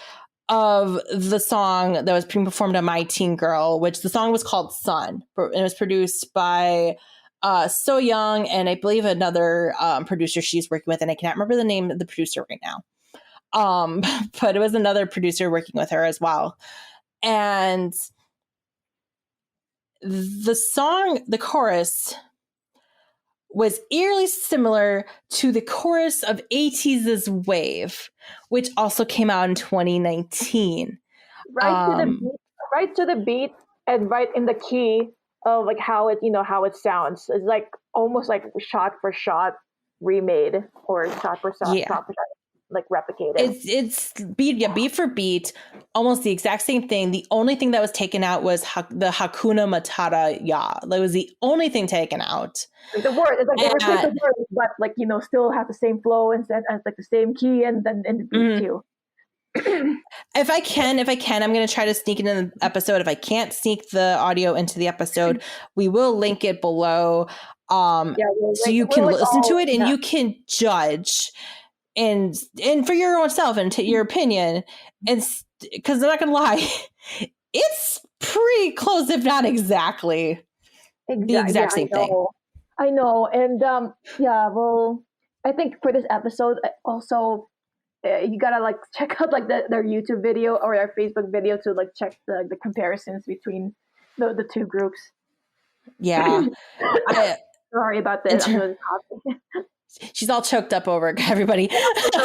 of the song that was being performed on My Teen Girl, which the song was called Sun, and it was produced by Soyeon and I believe another producer she's working with, and I cannot remember the name of the producer right now. But it was another producer working with her as well. And the song, the chorus, was eerily similar to the chorus of Ateez's Wave, which also came out in 2019. Right to the beat and right in the key of like how it sounds. It's like almost like shot for shot remade or shot for shot, like replicated. It's beat for beat, almost the exact same thing. The only thing that was taken out was the Hakuna Matata ya. That was the only thing taken out. Like the word, it's like they replaced the word, but like still have the same flow and as like the same key and then in the beat too. If I can, I'm going to try to sneak it in the episode. If I can't sneak the audio into the episode, we will link it below, so you can listen to it and you can judge. And for your own self and your opinion, and because I'm not gonna lie, it's pretty close, if not exactly the exact same thing. I know, and well, I think for this episode, also you gotta like check out like their YouTube video or their Facebook video to like check the comparisons between the two groups. Yeah, sorry about this. She's all choked up over everybody. What's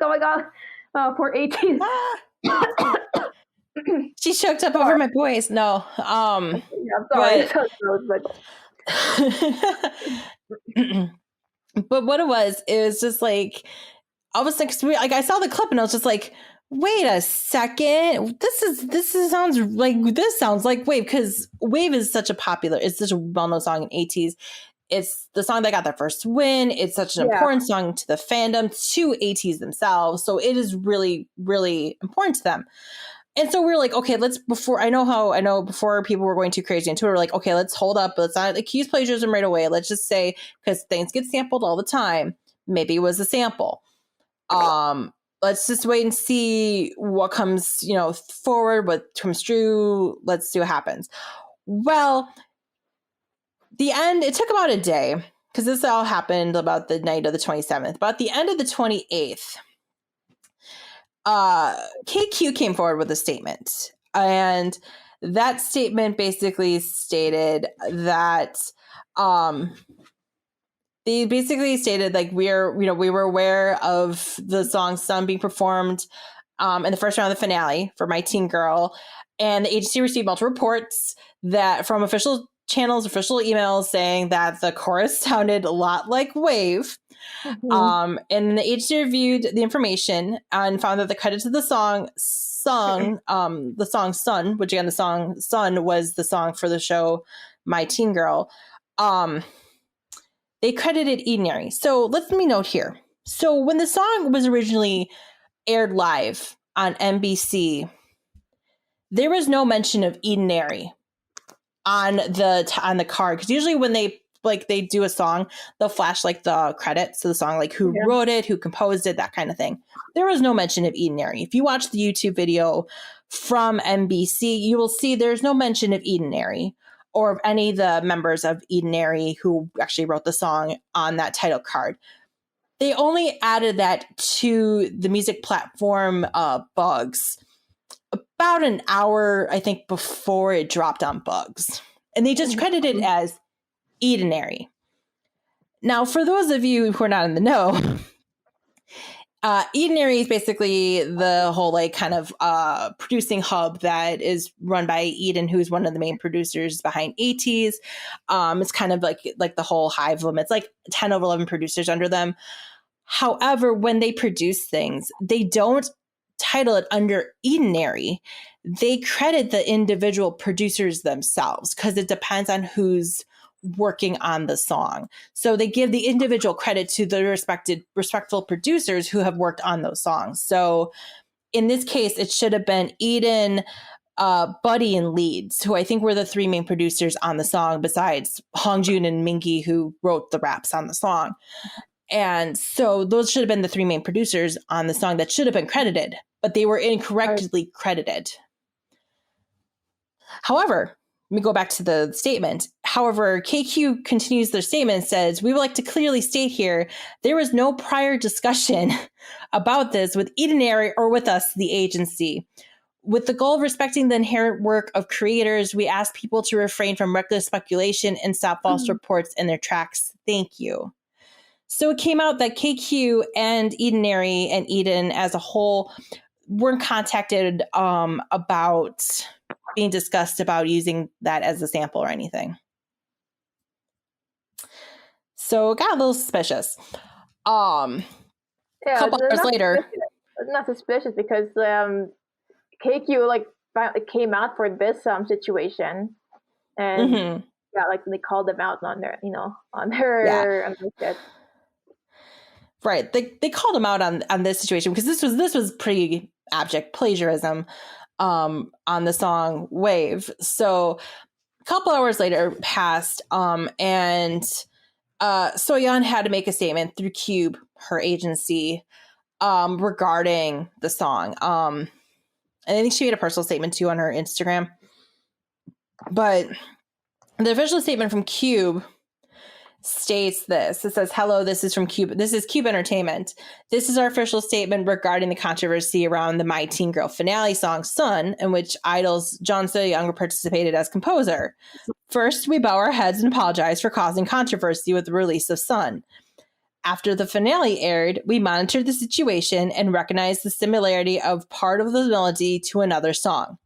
going on? Poor Ateez. She's choked up over my boys. No. I'm sorry. But what it was just like, I was like I saw the clip and I was just like, wait a second, this sounds like Wave, because Wave is such a well-known song in Ateez. It's the song that got their first win. It's such an important song to the fandom, to Ateez themselves. So it is really, really important to them. And so we're like, okay, before people were going too crazy into it, we're like, okay, let's hold up. Let's not accuse plagiarism right away. Let's just say, because things get sampled all the time, maybe it was a sample. Let's just wait and see what comes, forward, what comes true. Let's see what happens. Well, it took about a day, because this all happened about the night of the 27th. But at the end of the 28th, KQ came forward with a statement. And that statement basically stated that they basically stated, like, we were aware of the song Sun being performed in the first round of the finale for My Teen Girl. And the agency received multiple reports that from official channels, official emails saying that the chorus sounded a lot like Wave. Mm-hmm. And the agency reviewed the information and found that the credit to the song the song Sun, which again, the song Sun was the song for the show My Teen Girl. They credited Edenary. So let me note here. So when the song was originally aired live on NBC, there was no mention of Edenary on the card, because usually when they do a song, they'll flash like the credits to the song, like who wrote it, who composed it, that kind of thing. There was no mention of Edenary. If you watch the YouTube video from NBC, you will see there's no mention of Edenary or of any of the members of Edenary who actually wrote the song on that title card. They only added that to the music platform Bugs about an hour, I think, before it dropped on Bugs. And they just credited it as Edenary. Now, for those of you who are not in the know, Edenary is basically the whole kind of producing hub that is run by Eden, who's one of the main producers behind Ateez. It's kind of like the whole hive of them. It's like 10 over 11 producers under them. However, when they produce things, they don't title it under Edenary. They credit the individual producers themselves, because it depends on who's working on the song. So they give the individual credit to the respectful producers who have worked on those songs. So in this case, it should have been Eden, Buddy, and Leeds, who I think were the three main producers on the song, besides Hongjun and Mingi, who wrote the raps on the song. And so those should have been the three main producers on the song that should have been credited, but they were incorrectly credited. However, let me go back to the statement. However, KQ continues their statement and says, "We would like to clearly state here, there was no prior discussion about this with Edenary or with us, the agency. With the goal of respecting the inherent work of creators, we ask people to refrain from reckless speculation and stop false reports in their tracks. Thank you." So it came out that KQ and Edenary and Eden as a whole weren't contacted about being discussed about using that as a sample or anything. So it got a little suspicious. A couple hours later. It's not suspicious because KQ came out for this situation, and they called them out on their shit. Right. They called him out on this situation because this was pretty abject plagiarism on the song Wave. So a couple hours later passed, and Soyeon had to make a statement through Cube, her agency, regarding the song. And I think she made a personal statement too on her Instagram. But the official statement from Cube states this. It says, "Hello, this is from Cube. This is Cube Entertainment. This is our official statement regarding the controversy around the My Teen Girl finale song Sun, in which Idol's John Soyeon participated as composer. First, we bow our heads and apologize for causing controversy with the release of Sun. After the finale aired, we monitored the situation and recognized the similarity of part of the melody to another song."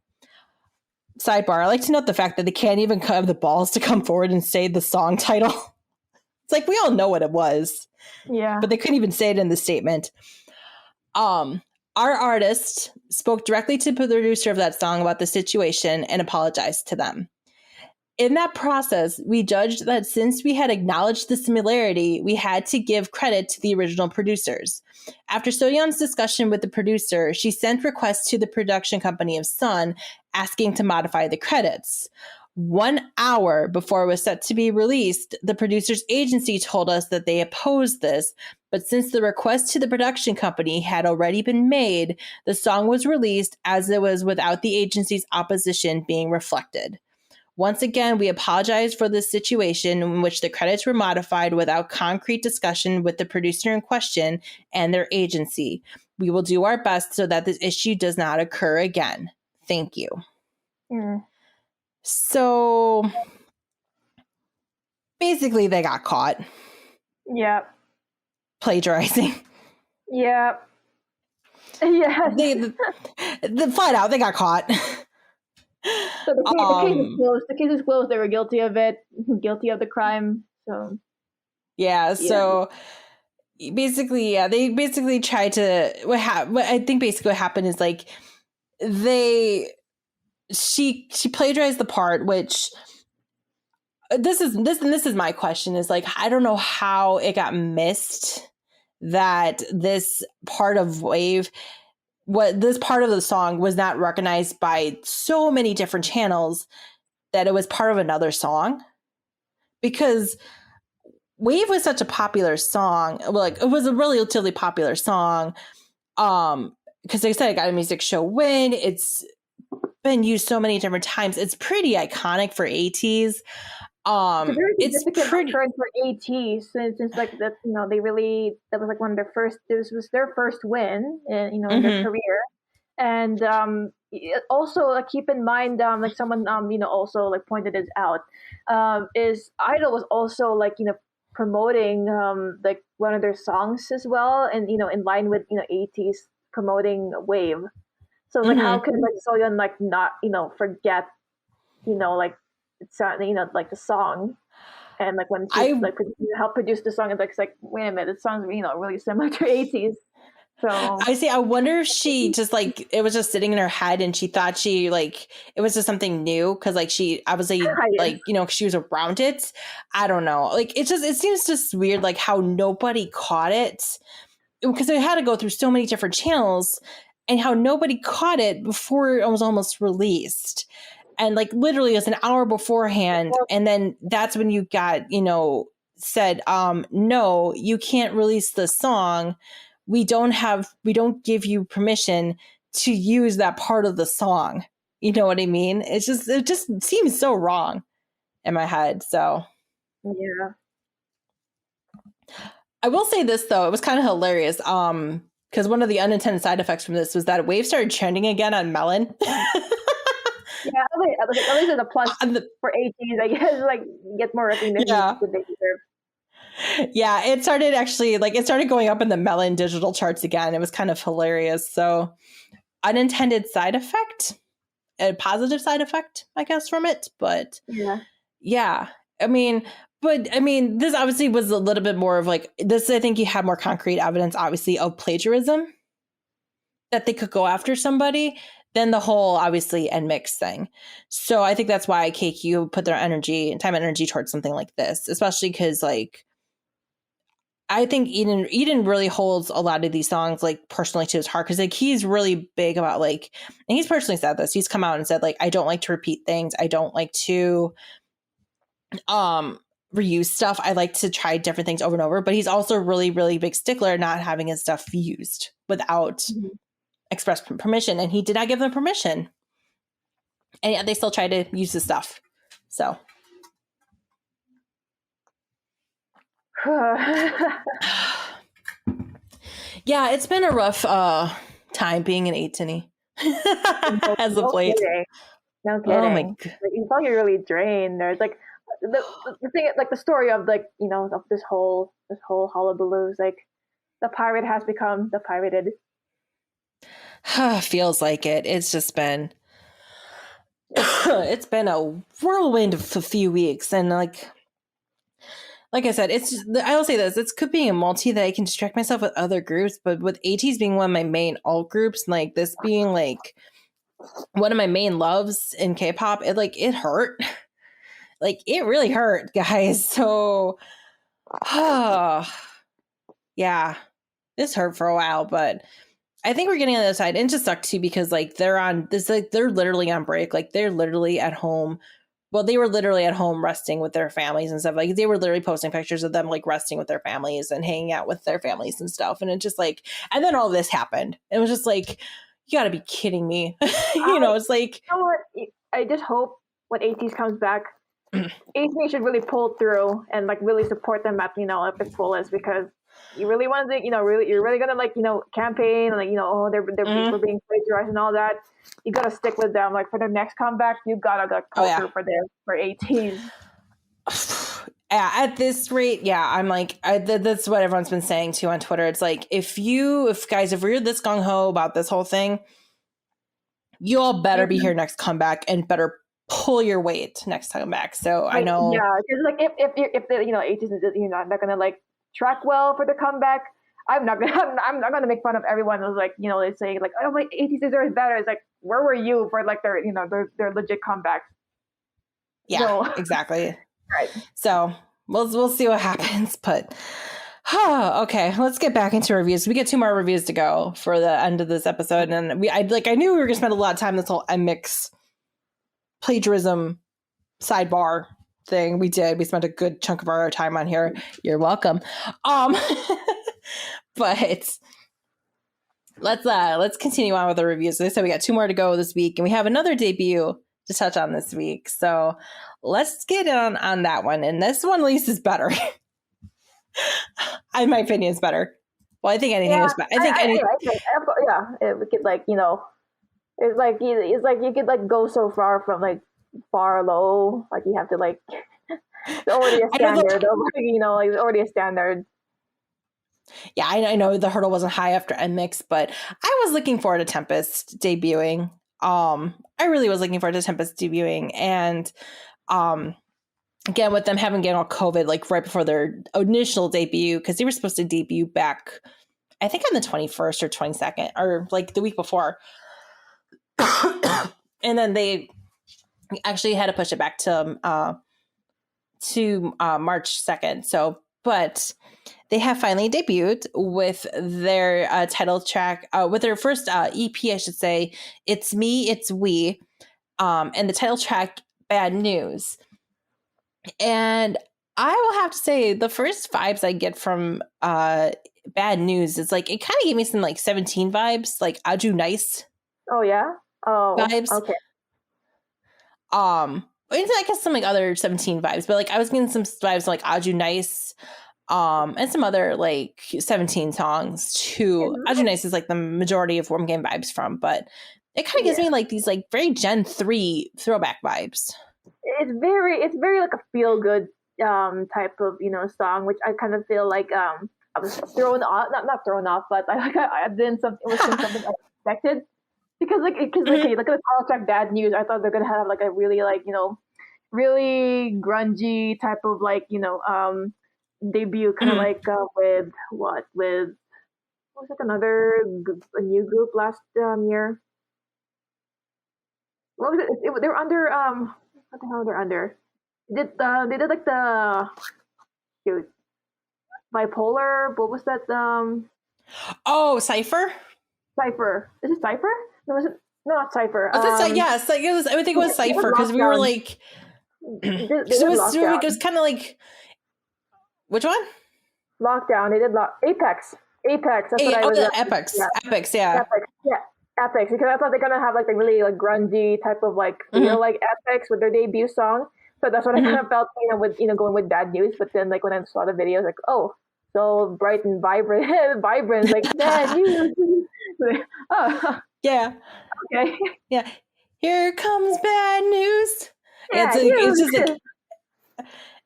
Sidebar, I like to note the fact that they can't even have the balls to come forward and say the song title. It's like, we all know what it was. Yeah. But they couldn't even say it in the statement. Our artist spoke directly to the producer of that song about the situation and apologized to them. In that process, we judged that since we had acknowledged the similarity, we had to give credit to the original producers. After Soyeon's discussion with the producer, she sent requests to the production company of Sun asking to modify the credits. 1 hour before it was set to be released, the producer's agency told us that they opposed this But since the request to the production company had already been made, the song was released as it was without the agency's opposition being reflected. Once again, we apologize for this situation in which the credits were modified without concrete discussion with the producer in question and their agency. We will do our best so that this issue does not occur again. Thank you. So basically, they got caught. Yep. Plagiarizing. Yep. Yeah. The flat out, they got caught. So the case is closed. The case is closed. They were guilty of it, guilty of the crime. So so basically, they basically tried to. What I think basically what happened is like she plagiarized the part, which this is my question is like I don't know how it got missed that this part of Wave. This part of the song was not recognized by so many different channels that it was part of another song, because Wave was such a popular song. Like it was a relatively popular song. Because they said it got a music show win. It's been used so many different times. It's pretty iconic for Ateez. It's pretty for Ateez since like that, that was like one of their first. This was their first win in in their career, and also keep in mind like someone also like pointed this out, is Idol was also like promoting like one of their songs as well, and in line with Ateez promoting Wave. So like how could like Soyeon like not forget like it's like the song, and like when she helped produce the song, it's like wait a minute, it sounds really similar to Ateez. So I wonder if she just like it was just sitting in her head and she thought she like it was just something new because like she obviously like she was around it. I don't know, like it seems just weird like how nobody caught it, because it had to go through so many different channels, and how nobody caught it before it was almost released. And like literally it was an hour beforehand. And then that's when you got, said, no, you can't release the song. We don't give you permission to use that part of the song. You know what I mean? It just seems so wrong in my head. So yeah. I will say this though, it was kind of hilarious. Because one of the unintended side effects from this was that Wave started trending again on Melon. Yeah, at least it's a plus for Ateez, I guess. Like get more recognition that they deserve. Yeah, it started going up in the Melon digital charts again. It was kind of hilarious. So, unintended side effect, a positive side effect, I guess, from it. But yeah, I mean, this obviously was a little bit more of like this. I think you have more concrete evidence, obviously, of plagiarism that they could go after somebody than the whole, obviously, NMIXX thing. So I think that's why KQ put their time and energy towards something like this, especially because, like, I think Eden really holds a lot of these songs, like, personally to his heart, because, like, he's really big about, like, and he's personally said this. He's come out and said, like, I don't like to repeat things. I don't like to reuse stuff. I like to try different things over and over. But he's also really, really big stickler not having his stuff used without express permission, and he did not give them permission, and yet they still try to use the stuff. So yeah, it's been a rough time being an 8-tinny as of late. No kidding. Oh my God. Like, you felt you're really drained. There's like the thing, like the story of like of this whole hullabaloo is like the pirate has become the pirated. Feels like it. It's just been it's been a whirlwind of a few weeks, and like I said, I will say this: it could be a multi that I can distract myself with other groups, but with Ateez being one of my main alt groups, and like this being like one of my main loves in K-pop, it hurt. Like it really hurt, guys. So yeah, this hurt for a while, but I think we're getting on the other side. And it just sucked too because like they're literally on break. Like they're literally at home well, they were literally at home resting with their families and stuff. Like they were literally posting pictures of them like resting with their families and hanging out with their families and stuff. And it just like, and then all this happened. It was just like, you gotta be kidding me. It's like, you know what? I just hope when Ateez comes back, Ateez should really pull through and like really support them at at the fullest, because you really want to you're really gonna campaign and they're we're being plagiarized and all that. You gotta stick with them. Like for their next comeback, you gotta pull through for Ateez. At this rate, I'm like, that's what everyone's been saying too on Twitter. It's like, if you're this gung ho about this whole thing, you all better be here next comeback and better pull your weight next time back. So I know, because like if the Ateez is not gonna like track well for the comeback, I'm not gonna make fun of everyone who's like they say like, oh, like Ateez deserves better. It's like, where were you for like their their legit comeback? Yeah, exactly. Right. So we'll see what happens, but okay, let's get back into reviews. We get 2 more reviews to go for the end of this episode, and I knew we were gonna spend a lot of time this whole NMIXX plagiarism sidebar thing. We spent a good chunk of our time on here. You're welcome. But let's continue on with the reviews. As I said, we got 2 more to go this week, and we have another debut to touch on this week. So let's get on that one. And this one, at least, is better. In my opinion, is better. Well, I think anything is better. I think anything. We could it's like you could like go so far from like far low. Like you have to like it's already a standard. It's already a standard. Yeah, I know the hurdle wasn't high after NMIXX, but I was looking forward to Tempest debuting. I really was looking forward to Tempest debuting, and again, with them having getting all COVID like right before their initial debut, because they were supposed to debut back, I think on the 21st or 22nd, or like the week before, and then they actually had to push it back to March 2nd. So, but they have finally debuted with their title track, with their first EP, I should say. It's Me, It's We, and the title track, Bad News. And I will have to say, the first vibes I get from Bad News is like, it kind of gave me some like 17 vibes, like Aju Nice. Oh yeah. Oh, vibes. Okay. I guess some like other 17 vibes, but like I was getting some vibes like Aju Nice, and some other like 17 songs too. Aju Nice is like the majority of where I'm getting vibes from, but it kind of gives me like these like very Gen 3 throwback vibes. It's very like a feel good type of song, which I kind of feel like I was thrown off, not thrown off, but I didn't something it was something unexpected. Because look at the title track, Bad News. I thought they're gonna have like a really like really grungy type of like debut, kind of like with what was like a new group last year. What was it? They were under what the hell they're under? They did like the bipolar. What was that? Oh, Cypher. Cypher. Is it Cypher? No, was it? No, not Cypher. Yes, like it was. I think it was Cypher, because we were like, it was kind of like, which one? Lockdown. They did Apex. Apex. That's what I was. Apex. Yeah. Apex. Yeah. Apex. Yeah. Apex. Because I thought they're gonna have like a really like grungy type of like feel like Apex with their debut song. So that's what I kind of felt, with going with Bad News. But then like when I saw the videos, like, oh, so bright and vibrant, like Bad News. Oh. Yeah. Okay. Yeah. Here comes bad news. Yeah,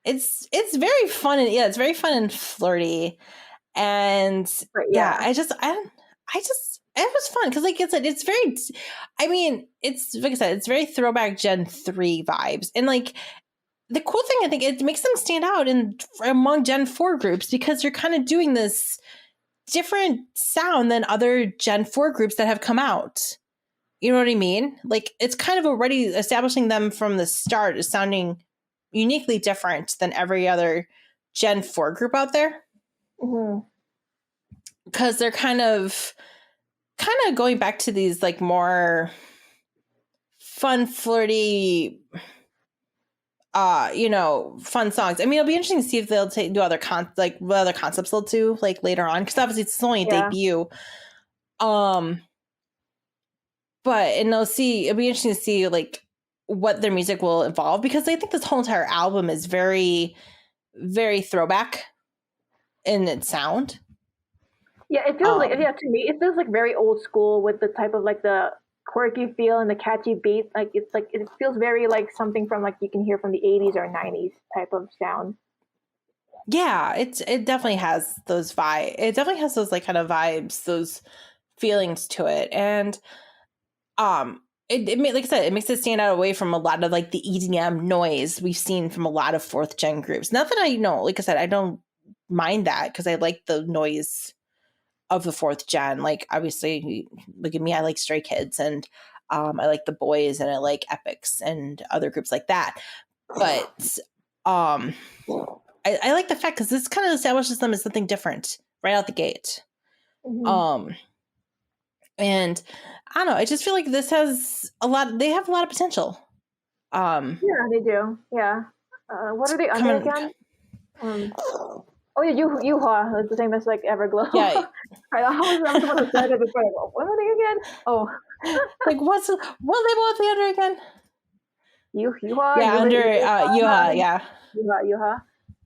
it's very fun, and it's very fun and flirty. And it was fun because like I said, it's very, it's like I said, it's very throwback Gen 3 vibes. And like the cool thing, I think it makes them stand out among Gen 4 groups, because you're kind of doing this different sound than other Gen 4 groups that have come out. You know what I mean? Like it's kind of already establishing them from the start as sounding uniquely different than every other Gen 4 group out there. Because they're kind of going back to these like more fun, flirty, fun songs. I mean, it'll be interesting to see if they'll do other what other concepts they'll do like later on, because obviously it's only a debut. But it'll be interesting to see like what their music will evolve, because I think this whole entire album is very, very throwback in its sound. Yeah, it feels like, to me, it feels like very old school with the type of like the quirky feel and the catchy beat. Like it feels very like something from like you can hear from the 80s or 90s type of sound. Yeah, it definitely has those vibes. It definitely has those like kind of vibes, those feelings to it. And like I said, it makes it stand out away from a lot of like the EDM noise we've seen from a lot of 4th gen groups. Not that like I said, I don't mind that, because I like the noise of the 4th gen. Like, obviously, look at me, I like Stray Kids, and I like the Boys, and I like NMIXX and other groups like that. But I like the fact, because this kind of establishes them as something different right out the gate. Mm-hmm. And I don't know, I just feel like this has they have a lot of potential. Yeah, they do. Yeah. What are they under again? Oh yeah, Yuha. It's the same as like Everglow. Yeah. I was the one who said it before. What are they again? Oh. Like what label are they under again? Yuha. Yeah, under Yuha. Yeah. Yuha.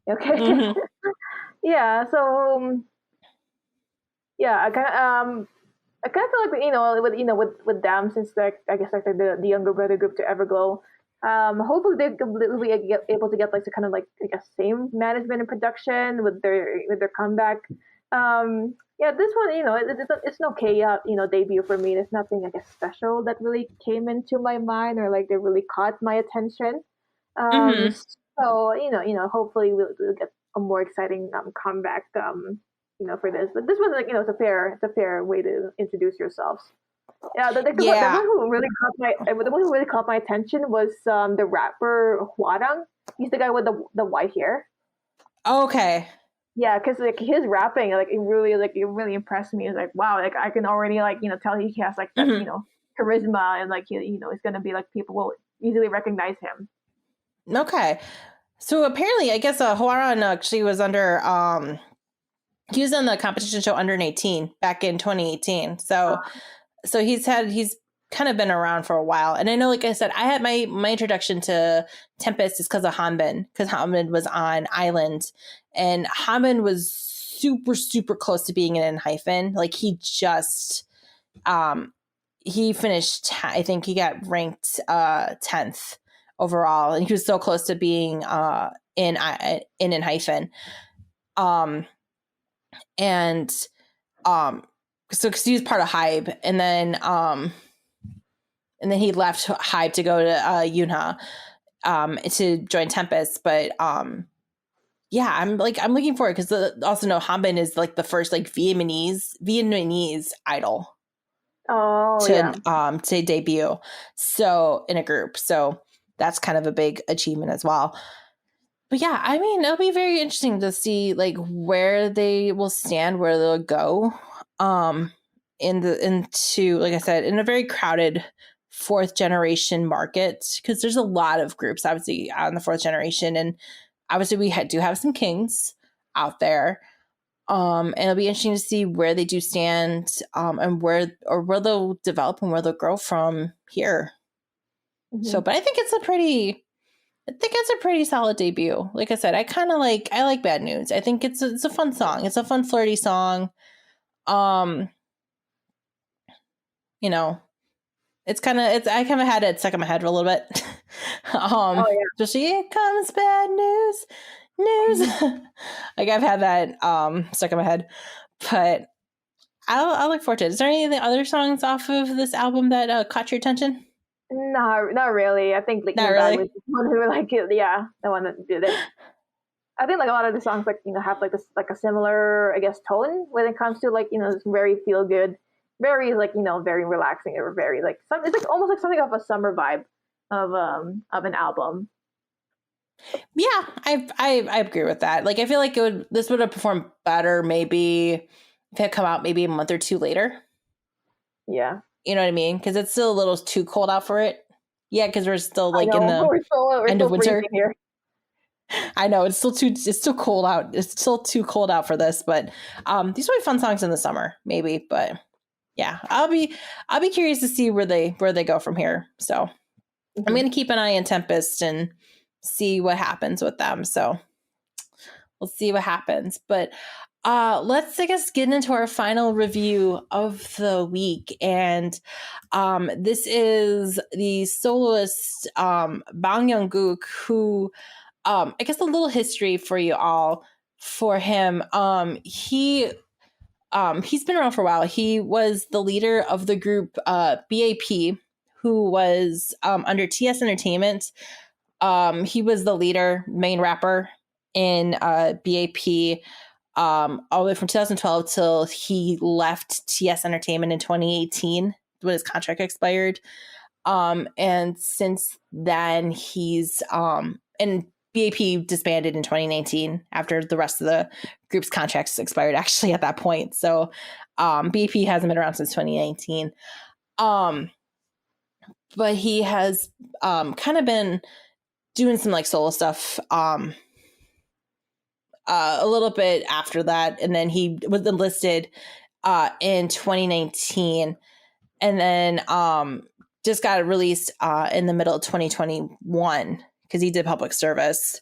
Okay. Mm-hmm. Yeah. So. Yeah, I kind of feel like with them, since like I guess like the younger brother group to Everglow. Hopefully they'll be able to get like the kind of like I guess same management and production with their comeback. Yeah, this one it's an okay debut for me. There's nothing I guess special that really came into my mind or like they really caught my attention. Mm-hmm. So hopefully we'll get a more exciting comeback for this. But this was like it's a fair way to introduce yourselves. Yeah, the one who really caught my attention was the rapper Hwarang. He's the guy with the white hair. Okay. Yeah, because like his rapping, it really impressed me. It's like wow, like I can already tell he has like that charisma, and like it's gonna be like people will easily recognize him. Okay, so apparently, I guess Hwarang actually was under he was on the competition show Under 18 back in 2018. So he's kind of been around for a while. And I know, like I said, I had my introduction to Tempest is because of Hanbin, because Hanbin was on Island, and Hanbin was super, super close to being in Hyphen. Like he just, he finished, I think he got ranked 10th overall, and he was so close to being in Hyphen. And so because he was part of Hype, and then he left Hype to go to Yunha to join Tempest. But yeah, I'm looking forward, because also know Hanbin is like the first like Vietnamese idol to debut, so in a group. So that's kind of a big achievement as well. But yeah, I mean, it'll be very interesting to see like where they will stand, where they'll go, into like I said, in a very crowded 4th generation market, because there's a lot of groups obviously on the 4th generation, and obviously we do have some kings out there, and it'll be interesting to see where they do stand, and where they'll develop and where they'll grow from here. Mm-hmm. So, but I think it's a pretty solid debut. Like I said, I like Bad News. I think it's a fun song. It's a fun flirty song. It's I kind of had it stuck in my head for a little bit. Just here comes bad news. Like I've had that stuck in my head, but I'll look forward to it. Is there any other songs off of this album that caught your attention? No, not really. I think like not really. Was the one who the one that did it. I think like a lot of the songs have like this like a similar I guess tone when it comes to like it's very feel good, very like very relaxing, or very like it's like almost like something of a summer vibe of an album. Yeah, I agree with that. Like I feel like this would have performed better maybe if it had come out maybe a month or two later. Yeah. You know what I mean? Because it's still a little too cold out for it, Yeah, because we're still like in the end of winter here. I know it's still cold out. It's still too cold out for this, but these will be fun songs in the summer, maybe. But yeah, I'll be curious to see where they go from here. So I'm gonna keep an eye on Tempest and see what happens with them. So we'll see what happens. But let's, I guess, get into our final review of the week. And this is the soloist Bang Yongguk, who I guess a little history for you all for him. He's been around for a while. He was the leader of the group B.A.P, who was under TS Entertainment. He was the leader, main rapper in B.A.P all the way from 2012 till he left TS Entertainment in 2018 when his contract expired. And since then he's and B.A.P disbanded in 2019 after the rest of the group's contracts expired actually at that point. So B.A.P hasn't been around since 2019. But he has kind of been doing some like solo stuff a little bit after that. And then he was enlisted in 2019 and then just got released in the middle of 2021 because he did public service.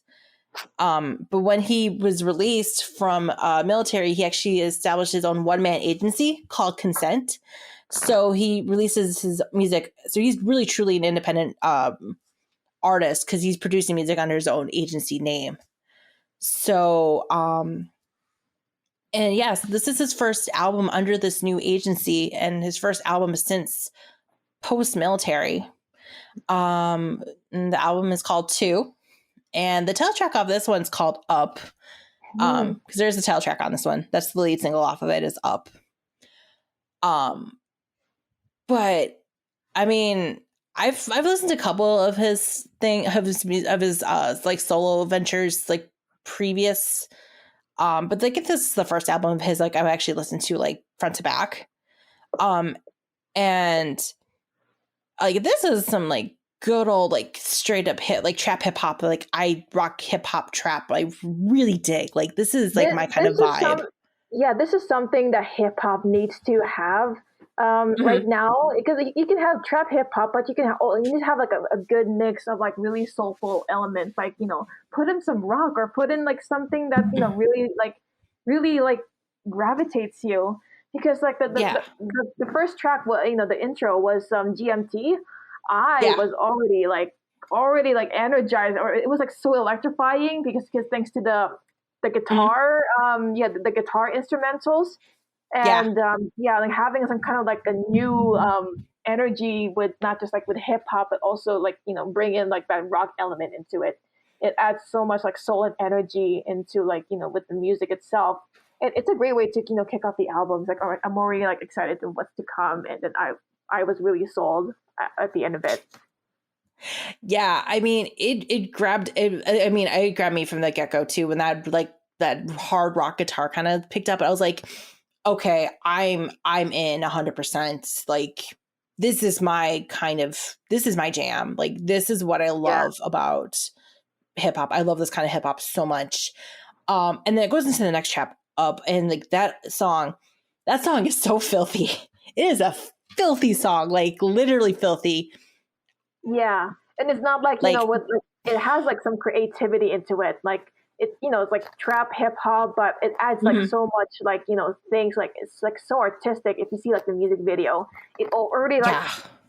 But when he was released from military, he actually established his own one-man agency called Consent. So he releases his music. So he's really truly an independent artist because he's producing music under his own agency name. So, and yes, this is his first album under this new agency and his first album since post-military. And the album is called 2. And the title track of this one's called Up. Because there's a title track on this one. That's the lead single off of it is Up. But I mean, I've listened to a couple of his like solo ventures like previous. But like if this is the first album of his, like I've actually listened to like front to back. And like this is some like good old like straight up hit like trap hip hop, like I rock hip hop trap. I really dig. Like this is like my kind of vibe. This is something that hip hop needs to have right now, because you can have trap hip hop, but you need to have like a good mix of like really soulful elements, like, you know, put in some rock or put in like something that, you know, really like gravitates you, because like the first track, you know, the intro was GMT. I was already like energized, or it was like so electrifying because thanks to the guitar, the guitar instrumentals, and like having some kind of like a new energy with not just like with hip hop, but also like, you know, bring in like that rock element into it. It adds so much like soul and energy into like, you know, with the music itself. It's a great way to, you know, kick off the albums. Like, all right, I'm already like excited to what's to come, and then I was really sold at the end of it. Yeah, I mean, it grabbed me from the get-go too, when that hard rock guitar kind of picked up. I was like, okay, I'm in 100%. Like this is my jam. Like this is what I love about hip hop. I love this kind of hip hop so much. And then it goes into the next track Up, and like that song is so filthy. It is a filthy song, like literally filthy. Yeah, and it's not like, you know, what, it has like some creativity into it. Like it, you know, it's like trap hip hop, but it adds like so much, like, you know, things, like it's like so artistic. If you see like the music video, it already like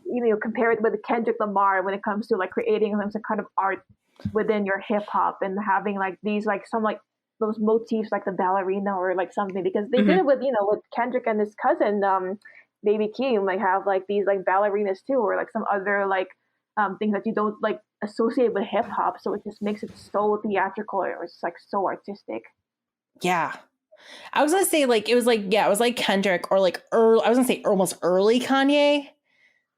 you know, compare it with Kendrick Lamar when it comes to like creating some kind of art within your hip hop and having like these like some like those motifs like the ballerina or like something, because they did it with, you know, with Kendrick and his cousin Baby Keem, like have like these like ballerinas too, or like some other like things that you don't like associate with hip hop. So it just makes it so theatrical, or it's like so artistic. Yeah. I was gonna say like it was like Kendrick, or like I was gonna say almost early Kanye.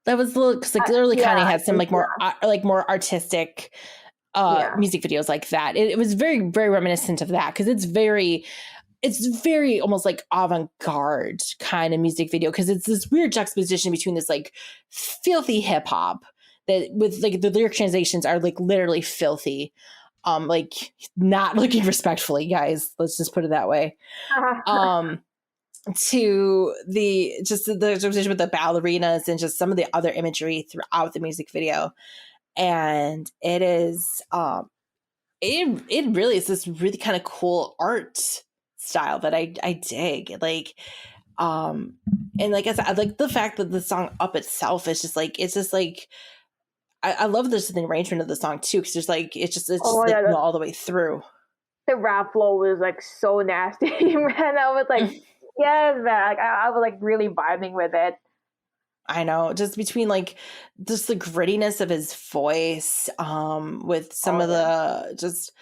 That was because like early Kanye had some like more more artistic music videos like that. It was very, very reminiscent of that, because it's very almost like avant-garde kind of music video, because it's this weird juxtaposition between this like filthy hip hop that with like the lyric translations are like literally filthy. Like not looking respectfully, guys. Let's just put it that way. To the representation with the ballerinas and just some of the other imagery throughout the music video. And it is it really is this really kind of cool art style that I dig. Like and like I said, I like the fact that the song up itself is just like it's just like I love the arrangement of the song too, because there's like it's just like, yeah, all the way through. The rap flow was like so nasty, man. I was like, yes, man. Like, I was like really vibing with it. I know, just between like just the grittiness of his voice, with some of the just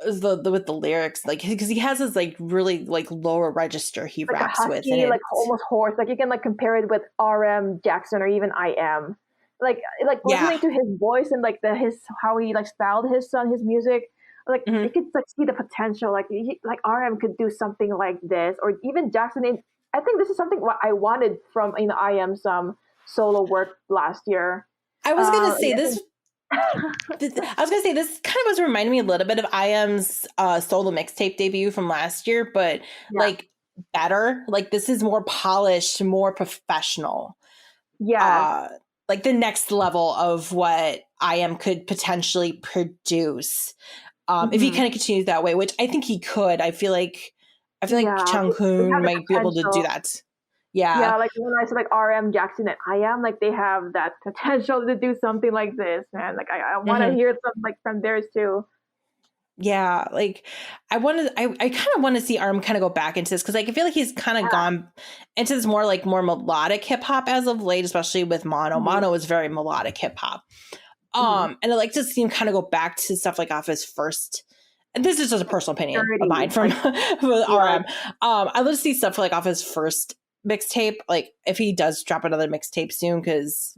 the with the lyrics, like because he has this like really like lower register he like raps husky, with, and like almost hoarse. Like you can like compare it with RM Jackson or even I Am. Like listening to his voice and like his how he like styled his music. Like you could like see the potential. Like like RM could do something like this, or even Jackson. I think this is something what I wanted from I Am's solo work last year. I was gonna say this. I was gonna say this kind of was reminding me a little bit of IM's solo mixtape debut from last year, but like better. Like this is more polished, more professional. Yeah. Like the next level of what IM could potentially produce. If he kind of continues that way, which I think he could. I feel like Chung Hoon might be able to do that. Yeah, like when I said like RM Jackson and I Am, like they have that potential to do something like this, man. Like I want to hear something like from theirs too. Yeah, like I kind of want to see RM kind of go back into this, because like I feel like he's kind of gone into this more melodic hip hop as of late, especially with Mono. Mono is very melodic hip hop. And I like to see him kind of go back to stuff like off his first. And this is just a personal opinion of mine from RM. I'd love to see stuff like off his first mixtape, like if he does drop another mixtape soon, because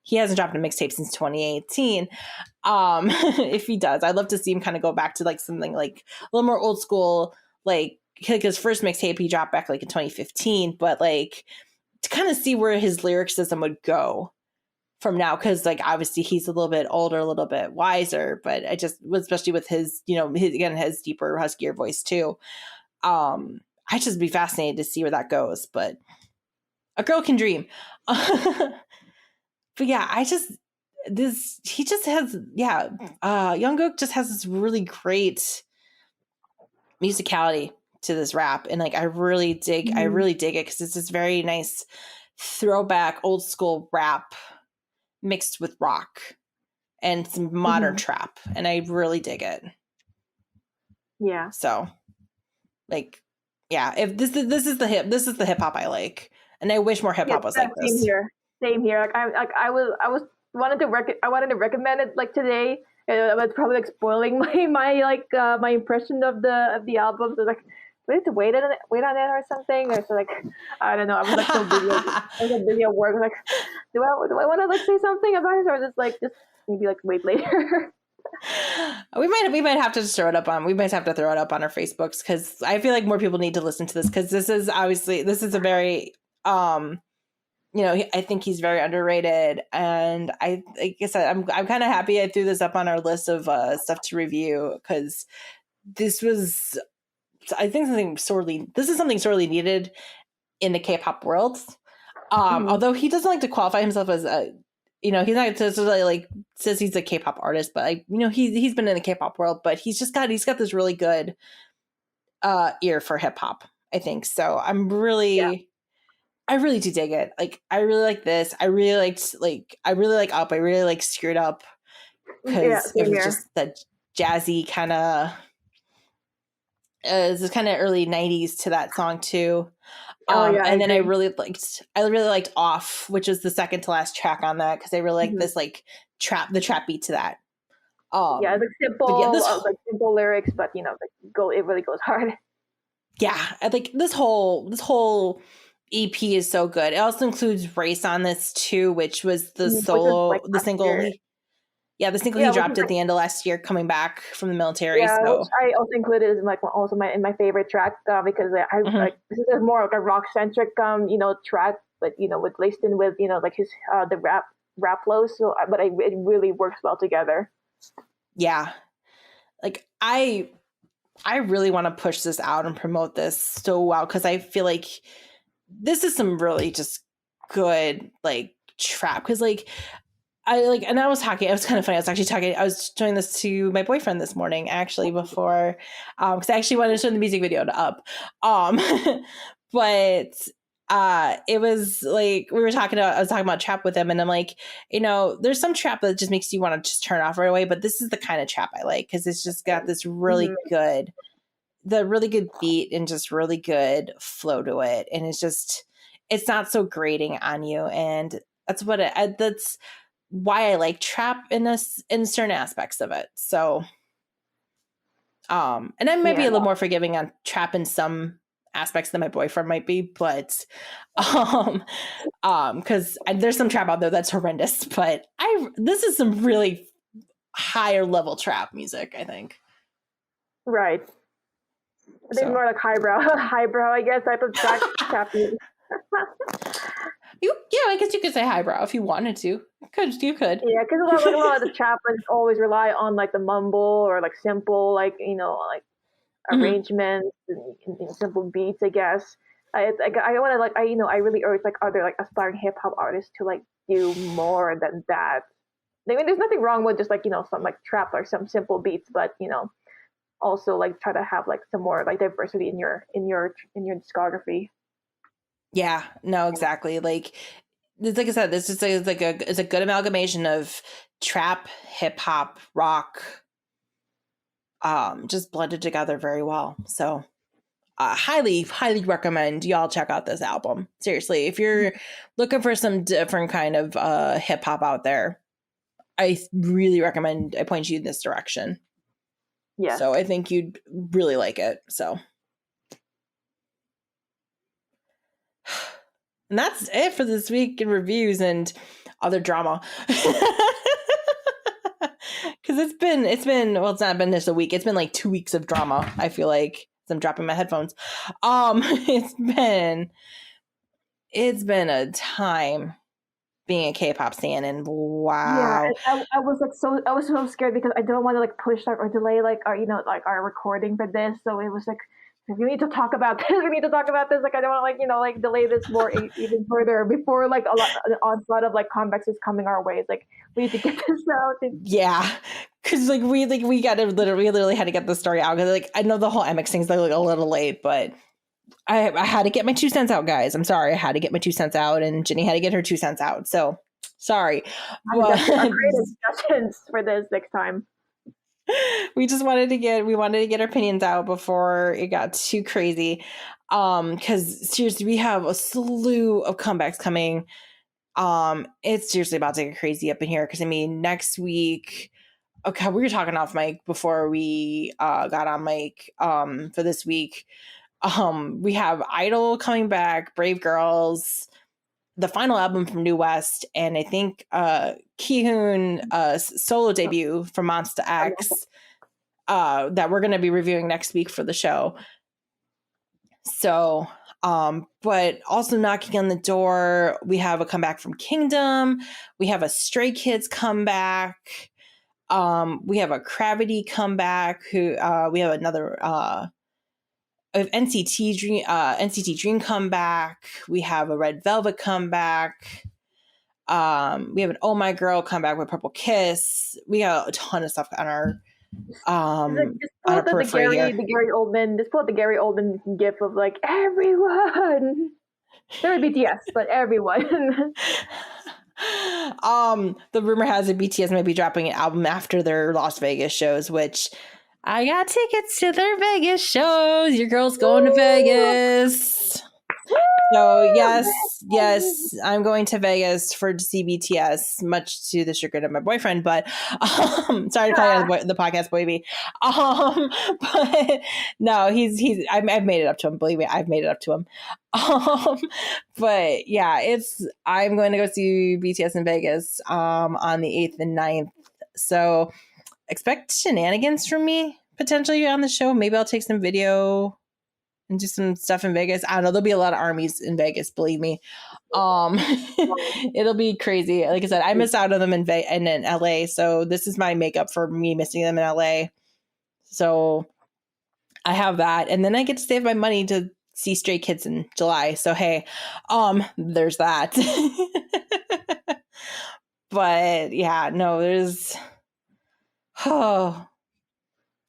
he hasn't dropped a mixtape since 2018. If he does, I'd love to see him kind of go back to like something like a little more old school, like his first mixtape he dropped back like in 2015, but like to kind of see where his lyricism would go from now, because like obviously he's a little bit older, a little bit wiser, but I just, especially with his his deeper huskier voice too. I just be fascinated to see where that goes, but a girl can dream. But yeah, Yongguk just has this really great musicality to this rap, and like I really dig it, because it's this very nice throwback old school rap mixed with rock and some modern trap, and I really dig it. Yeah. So like, yeah, if this is the hip hop I like, and I wish more hip hop was like this. Same here. Like I wanted to recommend it like today. I was probably like spoiling my impression of the album. So like, we have to wait on it or something, or so like I don't know. I was like so busy. I was like busy at work. I was like, do I want to like say something about it, or just maybe like wait later? We might have to throw it up on. We might have to throw it up on our Facebooks, because I feel like more people need to listen to this, because this is a very I think he's very underrated, and like I said, I'm kind of happy I threw this up on our list of stuff to review, because this was, I think, something sorely needed in the K-pop world. Although he doesn't like to qualify himself as a, he's not necessarily like says he's a K-pop artist, but like, he's been in the K-pop world, but he's got this really good ear for hip hop, I think. So I really do dig it. Like I really like this. I really like Up. I really like Screwed Up, because it was just that jazzy kind of. This kind of early 90s to that song too. And then I really liked Off, which is the second to last track on that, because I really like this like the trap beat to that. The simple simple lyrics, but it really goes hard. Yeah, I like this whole EP is so good. It also includes Race on this too, which was the single. The single he dropped at the end of last year, coming back from the military. Yeah, so. Which I also included in in my favorite track, because like this is more like a rock centric track, but with laced in with like his the rap rap flows. So, but it really works well together. Yeah, like I really want to push this out and promote this so well, because I feel like this is some really just good like trap. Because like and I was talking, it was kind of funny. I was showing this to my boyfriend this morning, actually, before, because I actually wanted to show the music video to Up. But it was like, I was talking about trap with him, and I'm like, there's some trap that just makes you want to just turn off right away. But this is the kind of trap I like, because it's just got this really good beat and just really good flow to it. And it's not so grating on you. And that's that's why I like trap in certain aspects of it. So, and I might be a little more forgiving on trap in some aspects than my boyfriend might be, but, because there's some trap out there that's horrendous, but this is some really higher level trap music, I think. Right. I think more like highbrow, I guess, type of trap music. I guess you could say highbrow if you wanted to. You could. Yeah, because a lot of the trap always rely on like the mumble or like simple, like arrangements and simple beats. I guess I want to I really urge like other like aspiring hip hop artists to like do more than that. I mean, there's nothing wrong with just like some like trap or some simple beats, but also like try to have like some more like diversity in your discography. Yeah, no, exactly. Like I said, it's a good amalgamation of trap, hip hop, rock, just blended together very well. So, highly recommend y'all check out this album. Seriously, if you're looking for some different kind of hip hop out there, I really recommend I point you in this direction. Yeah. So I think you'd really like it. So. And that's it for this week in reviews and other drama. Because it's not been just a week. It's been like 2 weeks of drama. I feel like I'm dropping my headphones. It's been a time being a K-pop stan, and wow. Yeah, I was so scared because I don't want to like push or delay like our recording for this. So it was like, we need to talk about this. We need to talk about this. Like I don't want to like delay this more even further before like an onslaught of like comebacks is coming our way. It's like we need to get this out. Yeah, because we got to literally had to get the story out, because like I know the whole NMIXX thing's like a little late, but I had to get my 2 cents out, guys. I'm sorry, I had to get my 2 cents out, and Jenny had to get her 2 cents out. So sorry. Great discussions for this next time. We wanted to get our opinions out before it got too crazy. Because seriously, we have a slew of comebacks coming. It's seriously about to get crazy up in here. Because I mean, next week, okay, we were talking off mic before we got on mic. For this week, we have Idol coming back, Brave Girls, the final album from New West, and I think Kihoon solo debut from Monsta X that we're going to be reviewing next week for the show. So, but also knocking on the door, we have a comeback from Queendom. We have a Stray Kids comeback. We have a Gravity comeback. We have another NCT Dream comeback. We have a Red Velvet comeback. We have an Oh My Girl comeback with Purple Kiss. We got a ton of stuff on our periphery here. The Gary Oldman. Just pull out the Gary Oldman gif of like everyone. There would BTS, but everyone. The rumor has it BTS might be dropping an album after their Las Vegas shows, which I got tickets to their Vegas shows. Your girl's going to Vegas. So yes, I'm going to Vegas to see BTS, much to the chagrin of my boyfriend. But sorry to call you the podcast baby. But no, I've made it up to him. Believe me, I've made it up to him. But yeah, I'm going to go see BTS in Vegas on the 8th and 9th. So expect shenanigans from me potentially on the show. Maybe I'll take some video and do some stuff in Vegas. I don't know. There'll be a lot of armies in Vegas, believe me. It'll be crazy. Like I said, I missed out on them in LA. So this is my makeup for me missing them in LA. So I have that. And then I get to save my money to see Stray Kids in July. So, hey, there's that. But yeah, no, there's,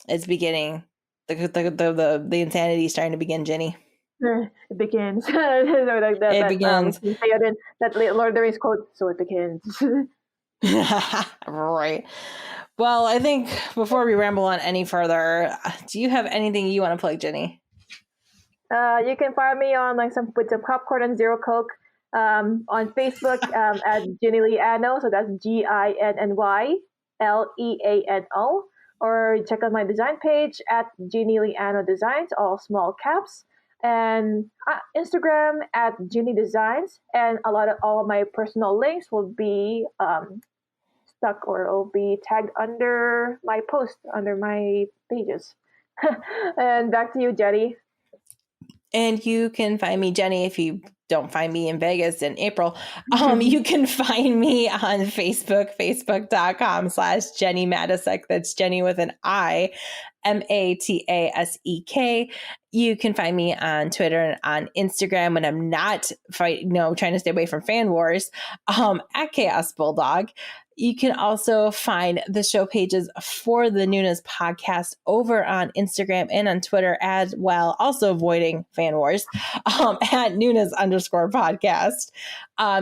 it's beginning. The insanity is starting to begin, Jenny. It begins. It begins. That Lord of the Rings quote, so it begins. Right. Well, I think before we ramble on any further, do you have anything you want to plug, Jenny? You can find me on with some popcorn and zero Coke on Facebook at Ginny Leano. So that's GINNYLEANO. Or check out my design page at Ginny Leano Designs, all small caps. And Instagram at Ginny Designs. And all of my personal links will be stuck or will be tagged under my post, under my pages. And back to you, Jenny. And you can find me, Jenny, if you don't find me in Vegas in April. You can find me on Facebook, facebook.com/Jenny Matasek. That's Jenny with an I, MATASEK. You can find me on Twitter and on Instagram when I'm not trying to stay away from fan wars, at Chaos Bulldog. You can also find the show pages for the Noonas podcast over on Instagram and on Twitter as well, also avoiding fan wars, at Noonas_podcast.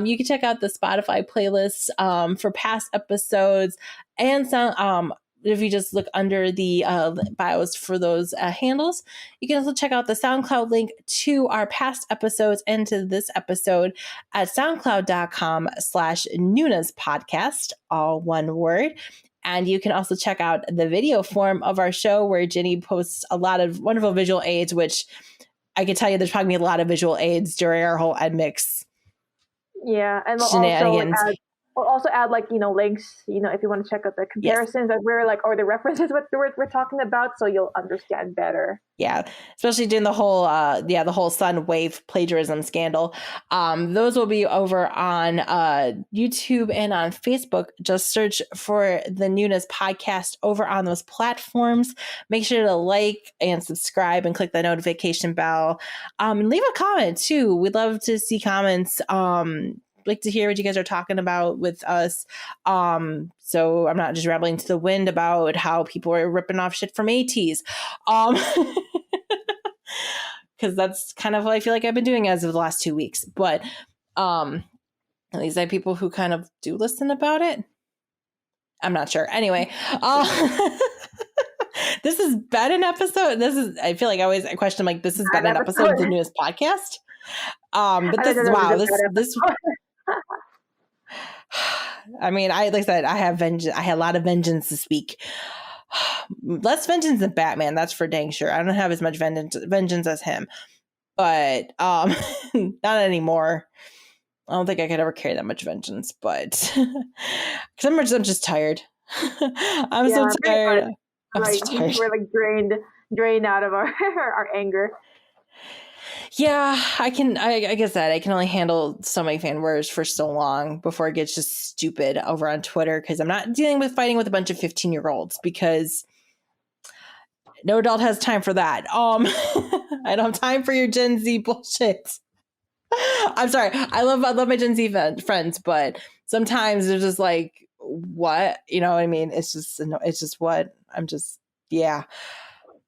You can check out the Spotify playlists for past episodes and some if you just look under the bios for those handles. You can also check out the SoundCloud link to our past episodes and to this episode at soundcloud.com/Noonas podcast, all one word. And you can also check out the video form of our show where Jenny posts a lot of wonderful visual aids, which I can tell you there's probably a lot of visual aids during our whole NMIXX and shenanigans. We'll also add links, if you want to check out the comparisons that we're or the references what we're talking about, so you'll understand better. Yeah, especially doing the whole the whole Sun Wave plagiarism scandal. Those will be over on YouTube and on Facebook. Just search for the Noonas podcast over on those platforms. Make sure to like and subscribe and click the notification bell. And leave a comment too. We'd love to see comments. Like to hear what you guys are talking about with us. So I'm not just rambling to the wind about how people are ripping off shit from Ateez. Because that's kind of what I feel like I've been doing as of the last 2 weeks. But at least I have people who kind of do listen about it. I'm not sure. Anyway, this has been an episode. I feel like I always question this has been an episode of the Noonas podcast. But this is this. I mean, like I said, I have vengeance. I had a lot of vengeance to speak. Less vengeance than Batman, that's for dang sure. I don't have as much vengeance as him, but not anymore. I don't think I could ever carry that much vengeance, but because I'm just tired. I'm so tired. I'm so tired. We're drained out of our anger. Yeah, I guess that I can only handle so many fan wars for so long before it gets just stupid over on Twitter, because I'm not fighting with a bunch of 15-year-olds, because no adult has time for that. I don't have time for your Gen Z bullshit. I'm sorry. I love my Gen Z friends, but sometimes they're just what? You know what I mean? It's just what?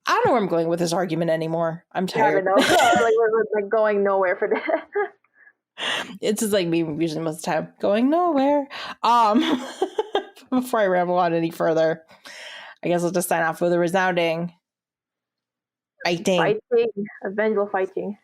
I don't know where I'm going with this argument anymore. I'm tired. We're going nowhere for that. It's just me usually most of the time. Going nowhere. Before I ramble on any further, I guess I'll just sign off with a resounding fighting. A vengeful fighting.